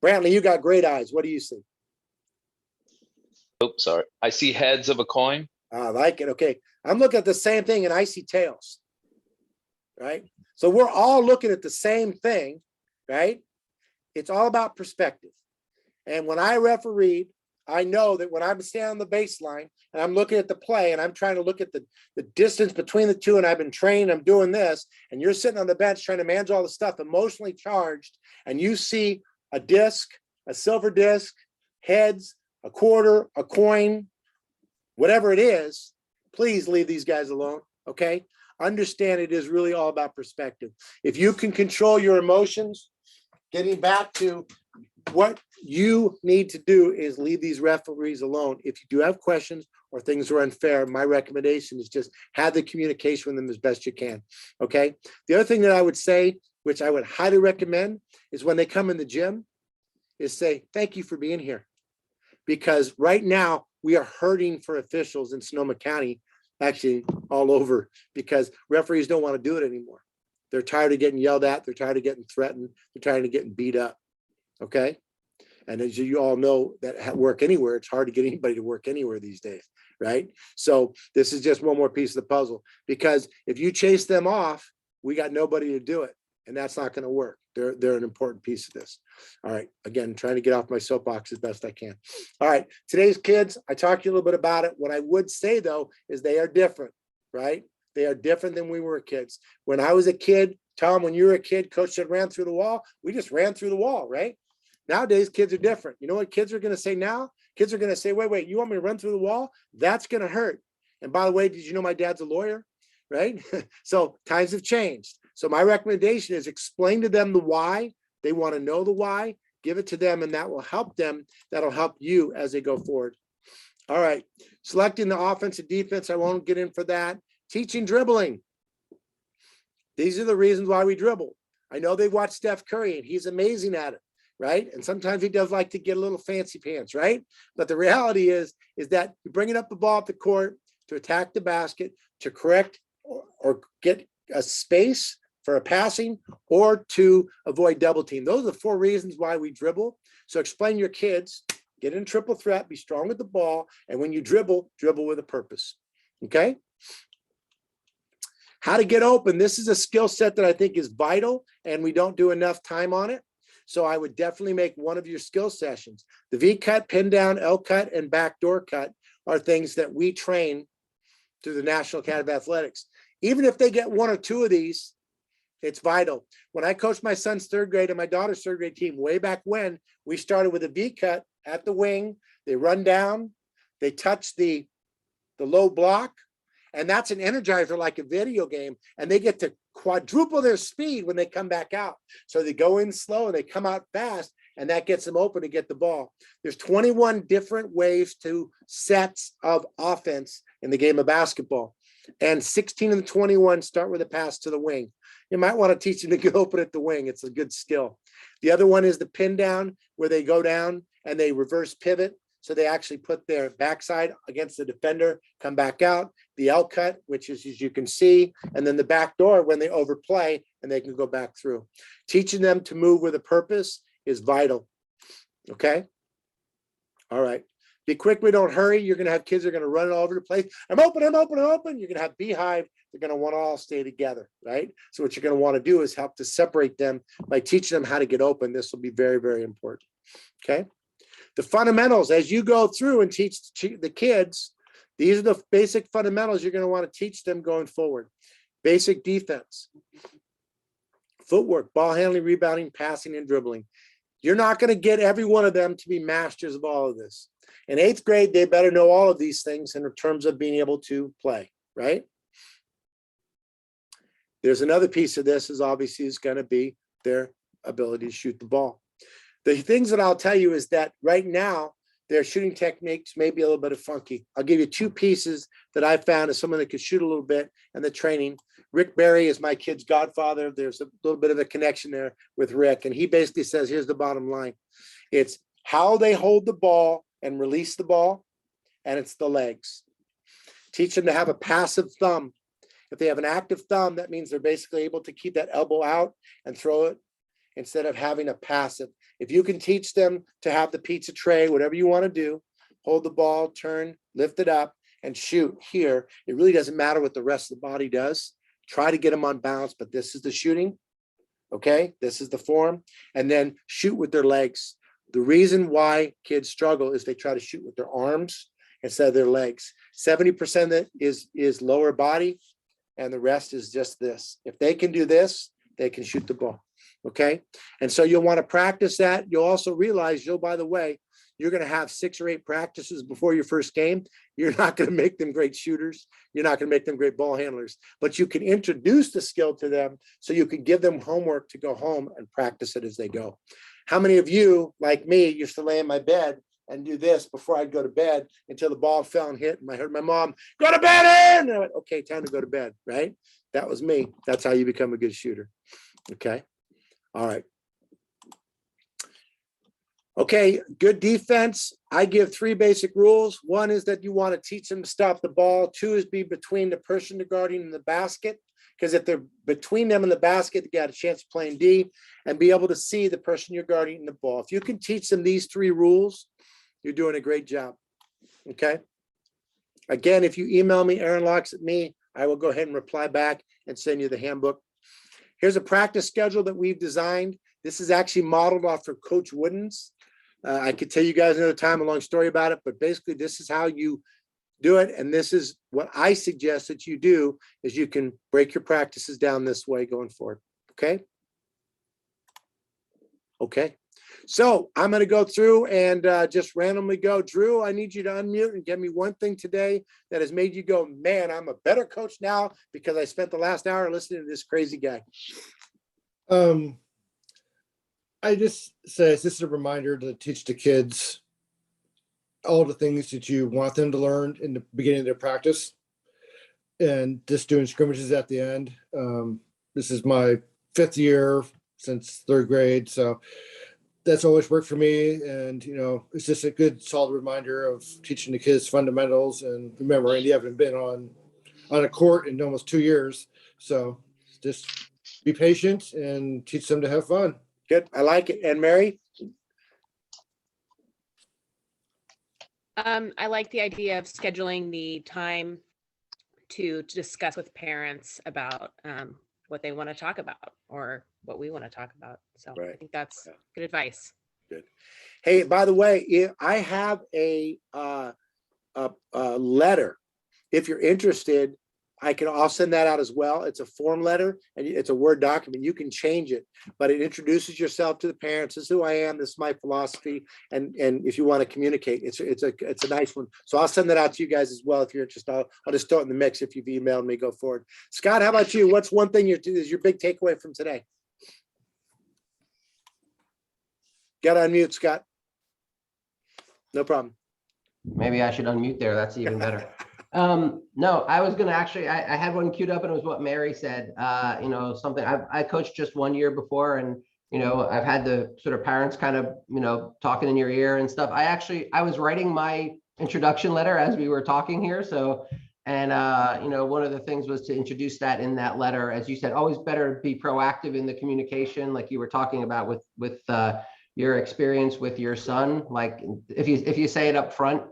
Brantley, you got great eyes. What do you see? Oh, sorry. I see heads of a coin. I like it. Okay. I'm looking at the same thing and I see tails. Right? So we're all looking at the same thing, right? It's all about perspective. And when I refereed, I know that when I'm standing on the baseline and I'm looking at the play and I'm trying to look at the distance between the two, and I've been trained, I'm doing this, and you're sitting on the bench trying to manage all the stuff, emotionally charged, and you see a disc, a silver disc, heads, a quarter, a coin, whatever it is, please leave these guys alone, okay? Understand it is really all about perspective. If you can control your emotions, getting back to what you need to do is leave these referees alone. If you do have questions or things are unfair, my recommendation is just have the communication with them as best you can, okay? The other thing that I would say, which I would highly recommend, is when they come in the gym, is say, thank you for being here. Because right now, we are hurting for officials in Sonoma County, actually all over, because referees don't want to do it anymore. They're tired of getting yelled at. They're tired of getting threatened. They're tired of getting beat up. Okay. And as you all know, that work anywhere, it's hard to get anybody to work anywhere these days. Right. So this is just one more piece of the puzzle, because if you chase them off, we got nobody to do it. And that's not going to work. They're an important piece of this. All right. Again, trying to get off my soapbox as best I can. All right. Today's kids, I talked to you a little bit about it. What I would say, though, is they are different, right? They are different than we were kids. When I was a kid, Tom, when you were a kid, coach said ran through the wall. We just ran through the wall, right? Nowadays, kids are different. You know what kids are going to say now? Kids are going to say, wait, you want me to run through the wall? That's going to hurt. And by the way, did you know my dad's a lawyer? Right? So times have changed. So my recommendation is explain to them the why. They want to know the why. Give it to them, and that will help them. That'll help you as they go forward. All right. Selecting the offense and defense. I won't get in for that. Teaching dribbling. These are the reasons why we dribble. I know they watch Steph Curry, and he's amazing at it, right? And sometimes he does like to get a little fancy pants, right? But the reality is that you're bringing up the ball at the court to attack the basket, to correct or get a space for a passing, or to avoid double team. Those are the four reasons why we dribble. So explain your kids get in triple threat, be strong with the ball, and when you dribble, dribble with a purpose. Okay? How to get open. This is a skill set that I think is vital, and we don't do enough time on it. So I would definitely make one of your skill sessions. The V cut, pin down, L cut, and backdoor cut are things that we train through the National Academy of Athletics. Even if they get one or two of these, it's vital. When I coached my son's third grade and my daughter's third grade team way back when, we started with a V cut at the wing. They run down, they touch the low block, and that's an energizer like a video game, and they get to quadruple their speed when they come back out. So they go in slow and they come out fast, and that gets them open to get the ball. There's 21 different ways to sets of offense in the game of basketball, and 16 of the 21 start with a pass to the wing. You might want to teach them to get open at the wing. It's a good skill. The other one is the pin down, where they go down and they reverse pivot. So they actually put their backside against the defender, come back out. The L cut, which is, as you can see, and then the back door when they overplay and they can go back through. Teaching them to move with a purpose is vital. Okay? All right. Be quick, we don't hurry. You're going to have kids that are going to run all over the place. I'm open, I'm open, I'm open. You're going to have beehive. They're going to want to all stay together, right? So what you're going to want to do is help to separate them by teaching them how to get open. This will be very, very important. Okay? The fundamentals, as you go through and teach the kids, these are the basic fundamentals you're going to want to teach them going forward. Basic defense, footwork, ball handling, rebounding, passing, and dribbling. You're not going to get every one of them to be masters of all of this. In 8th grade, they better know all of these things in terms of being able to play, right? There's another piece of this is obviously is going to be their ability to shoot the ball. The things that I'll tell you is that right now, their shooting techniques may be a little bit of funky. I'll give you 2 pieces that I found as someone that could shoot a little bit and the training. Rick Barry is my kid's godfather. There's a little bit of a connection there with Rick. And he basically says, here's the bottom line. It's how they hold the ball and release the ball, and it's the legs. Teach them to have a passive thumb. If they have an active thumb, that means they're basically able to keep that elbow out and throw it instead of having a passive. If you can teach them to have the pizza tray, whatever you want to do, hold the ball, turn, lift it up, and shoot here. It really doesn't matter what the rest of the body does. Try to get them on balance, but this is the shooting. Okay, this is the form. And then shoot with their legs. The reason why kids struggle is they try to shoot with their arms instead of their legs. 70% of it is lower body, and the rest is just this. If they can do this, they can shoot the ball. Okay. And so you'll want to practice that. You'll also realize, by the way, you're going to have 6 or 8 practices before your first game. You're not going to make them great shooters. You're not going to make them great ball handlers, but you can introduce the skill to them so you can give them homework to go home and practice it as they go. How many of you, like me, used to lay in my bed and do this before I'd go to bed until the ball fell and hit? And I heard my mom, go to bed in! And I went, okay, time to go to bed, right? That was me. That's how you become a good shooter. Okay. All right. Okay, good defense. I give 3 basic rules. 1 is that you want to teach them to stop the ball. 2 is be between the person they're guarding and the basket, because if they're between them and the basket, they got a chance of playing D, and be able to see the person you're guarding and the ball. If you can teach them these 3 rules, you're doing a great job. Okay. Again, if you email me, Aaron Locks at me, I will go ahead and reply back and send you the handbook. Here's a practice schedule that we've designed. This is actually modeled off of Coach Wooden's. I could tell you guys another time a long story about it, but basically this is how you do it. And this is what I suggest that you do, is you can break your practices down this way going forward. Okay. Okay. So I'm going to go through and just randomly go. Drew, I need you to unmute and give me one thing today that has made you go, man, I'm a better coach now because I spent the last hour listening to this crazy guy. I just say this is a reminder to teach the kids all the things that you want them to learn in the beginning of their practice, and just doing scrimmages at the end. This is my 5th year since 3rd grade, so that's always worked for me. And it's just a good solid reminder of teaching the kids fundamentals. And remember, Andy, I haven't been on a court in almost 2 years, so just be patient and teach them to have fun. Good. I like it. And Mary? I like the idea of scheduling the time to discuss with parents about what they want to talk about or what we want to talk about. So I Right. think that's Yeah. good advice. Good. Hey, by the way, I have a letter. If you're interested, I'll send that out as well. It's a form letter and it's a Word document. You can change it, but it introduces yourself to the parents. This is who I am. This is my philosophy. And if you want to communicate, it's a nice one. So I'll send that out to you guys as well. If you're interested, I'll just throw it in the mix. If you've emailed me, go forward. Scott, how about you? What's one thing is your big takeaway from today? Got to unmute, Scott. No problem. Maybe I should unmute there. That's even better. No, I was gonna actually, I had one queued up and it was what Mary said. Something I coached just 1 year before, and I've had the sort of parents kind of talking in your ear and stuff. I was writing my introduction letter as we were talking here. So, and one of the things was to introduce that in that letter, as you said, always better to be proactive in the communication, like you were talking about with your experience with your son. Like if you say it up front,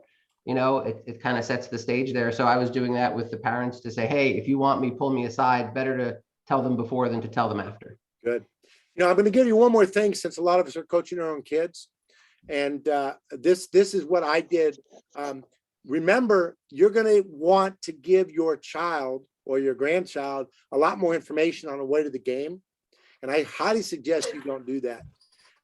it kind of sets the stage there. So I was doing that with the parents to say, hey, if you want me, pull me aside. Better to tell them before than to tell them after. Good. I'm going to give you one more thing, since a lot of us are coaching our own kids. And this is what I did. Remember, you're going to want to give your child or your grandchild a lot more information on the way to the game. And I highly suggest you don't do that.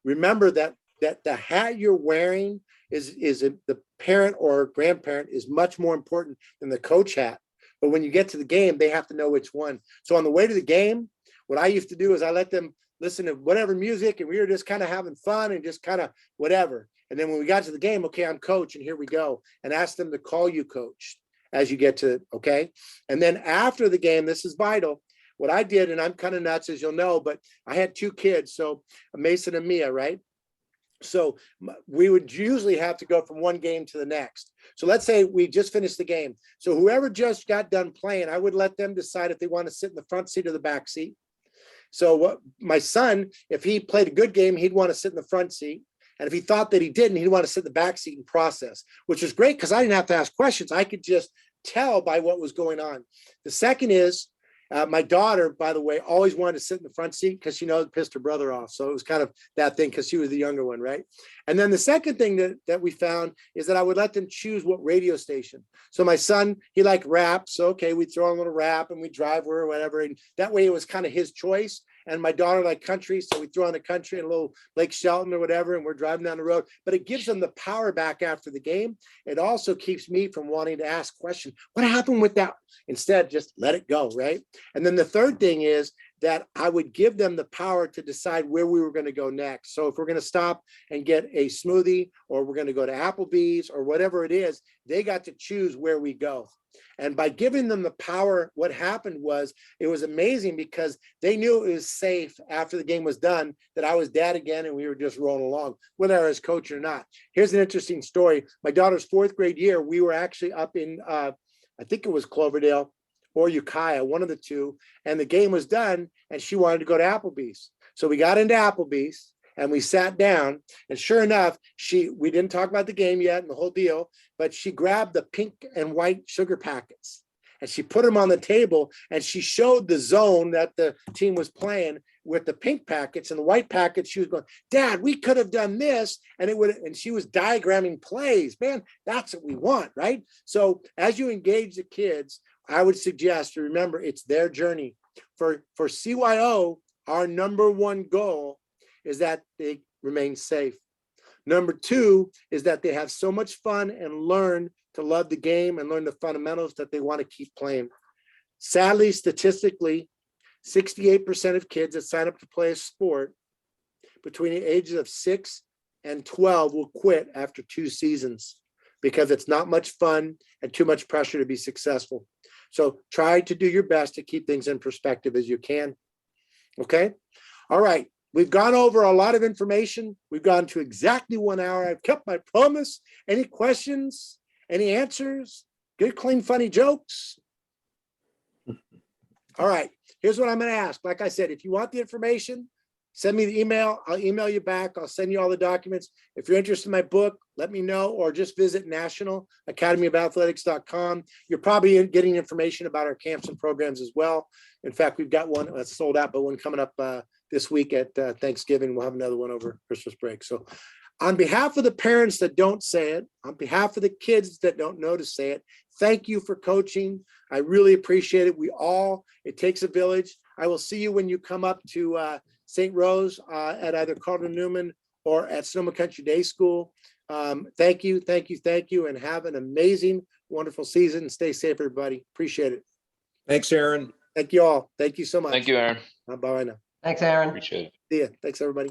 Remember that the hat you're wearing is the parent or grandparent is much more important than the coach hat. But when you get to the game, they have to know which one. So on the way to the game, what I used to do is I let them listen to whatever music, and we were just kind of having fun and just kind of whatever. And then when we got to the game, okay, I'm coach and here we go. And ask them to call you coach as you get to, okay. And then after the game, this is vital. What I did, and I'm kind of nuts, as you'll know, but I had 2 kids, so Mason and Mia, right? So we would usually have to go from one game to the next. So let's say we just finished the game. So whoever just got done playing, I would let them decide if they want to sit in the front seat or the back seat. So what my son, if he played a good game, he'd want to sit in the front seat. And if he thought that he didn't, he'd want to sit in the back seat and process, which was great because I didn't have to ask questions. I could just tell by what was going on. The second is, my daughter, by the way, always wanted to sit in the front seat because she knows it pissed her brother off. So it was kind of that thing because she was the younger one, right? And then the second thing that we found is that I would let them choose what radio station. So my son, he liked rap. So, okay, we'd throw on a little rap and we'd drive her or whatever. And that way it was kind of his choice. And my daughter liked country. So we throw on the country and a little Lake Shelton or whatever, and we're driving down the road. But it gives them the power back after the game. It also keeps me from wanting to ask questions. What happened with that? Instead, just let it go, right? And then the third thing is that I would give them the power to decide where we were going to go next. So if we're going to stop and get a smoothie, or we're going to go to Applebee's or whatever it is, they got to choose where we go. And by giving them the power, what happened was it was amazing because they knew it was safe after the game was done that I was dad again and we were just rolling along, whether I was coach or not. Here's an interesting story. My daughter's 4th grade year, we were actually up in, I think it was Cloverdale or Ukiah, one of the two, and the game was done and she wanted to go to Applebee's. So we got into Applebee's and we sat down, and sure enough, we didn't talk about the game yet and the whole deal, but she grabbed the pink and white sugar packets and she put them on the table and she showed the zone that the team was playing with the pink packets, and the white packets. She was going, Dad, we could have done this. And and she was diagramming plays. Man, that's what we want, right? So as you engage the kids, I would suggest to remember it's their journey. For CYO, our number one goal is that they remain safe. Number 2 is that they have so much fun and learn to love the game and learn the fundamentals that they want to keep playing. Sadly, statistically, 68% of kids that sign up to play a sport between the ages of 6 and 12 will quit after 2 seasons because it's not much fun and too much pressure to be successful. So try to do your best to keep things in perspective as you can. Okay? All right. We've gone over a lot of information. We've gone to exactly 1 hour. I've kept my promise. Any questions? Any answers? Good, clean, funny jokes? All right. Here's what I'm going to ask. Like I said, if you want the information, send me the email. I'll email you back. I'll send you all the documents. If you're interested in my book, let me know, or just visit nationalacademyofathletics.com. You're probably getting information about our camps and programs as well. In fact, we've got one that's sold out, but one coming up this week at Thanksgiving. We'll have another one over Christmas break. So on behalf of the parents that don't say it, on behalf of the kids that don't know to say it, thank you for coaching. I really appreciate it. It takes a village. I will see you when you come up to St. Rose at either Cardinal Newman or at Sonoma Country Day School. Thank you, and have an amazing, wonderful season. Stay safe, everybody. Appreciate it. Thanks, Aaron. Thank you all. Thank you so much. Thank you, Aaron. Bye now. Thanks, Aaron. Appreciate it. See ya. Thanks, everybody.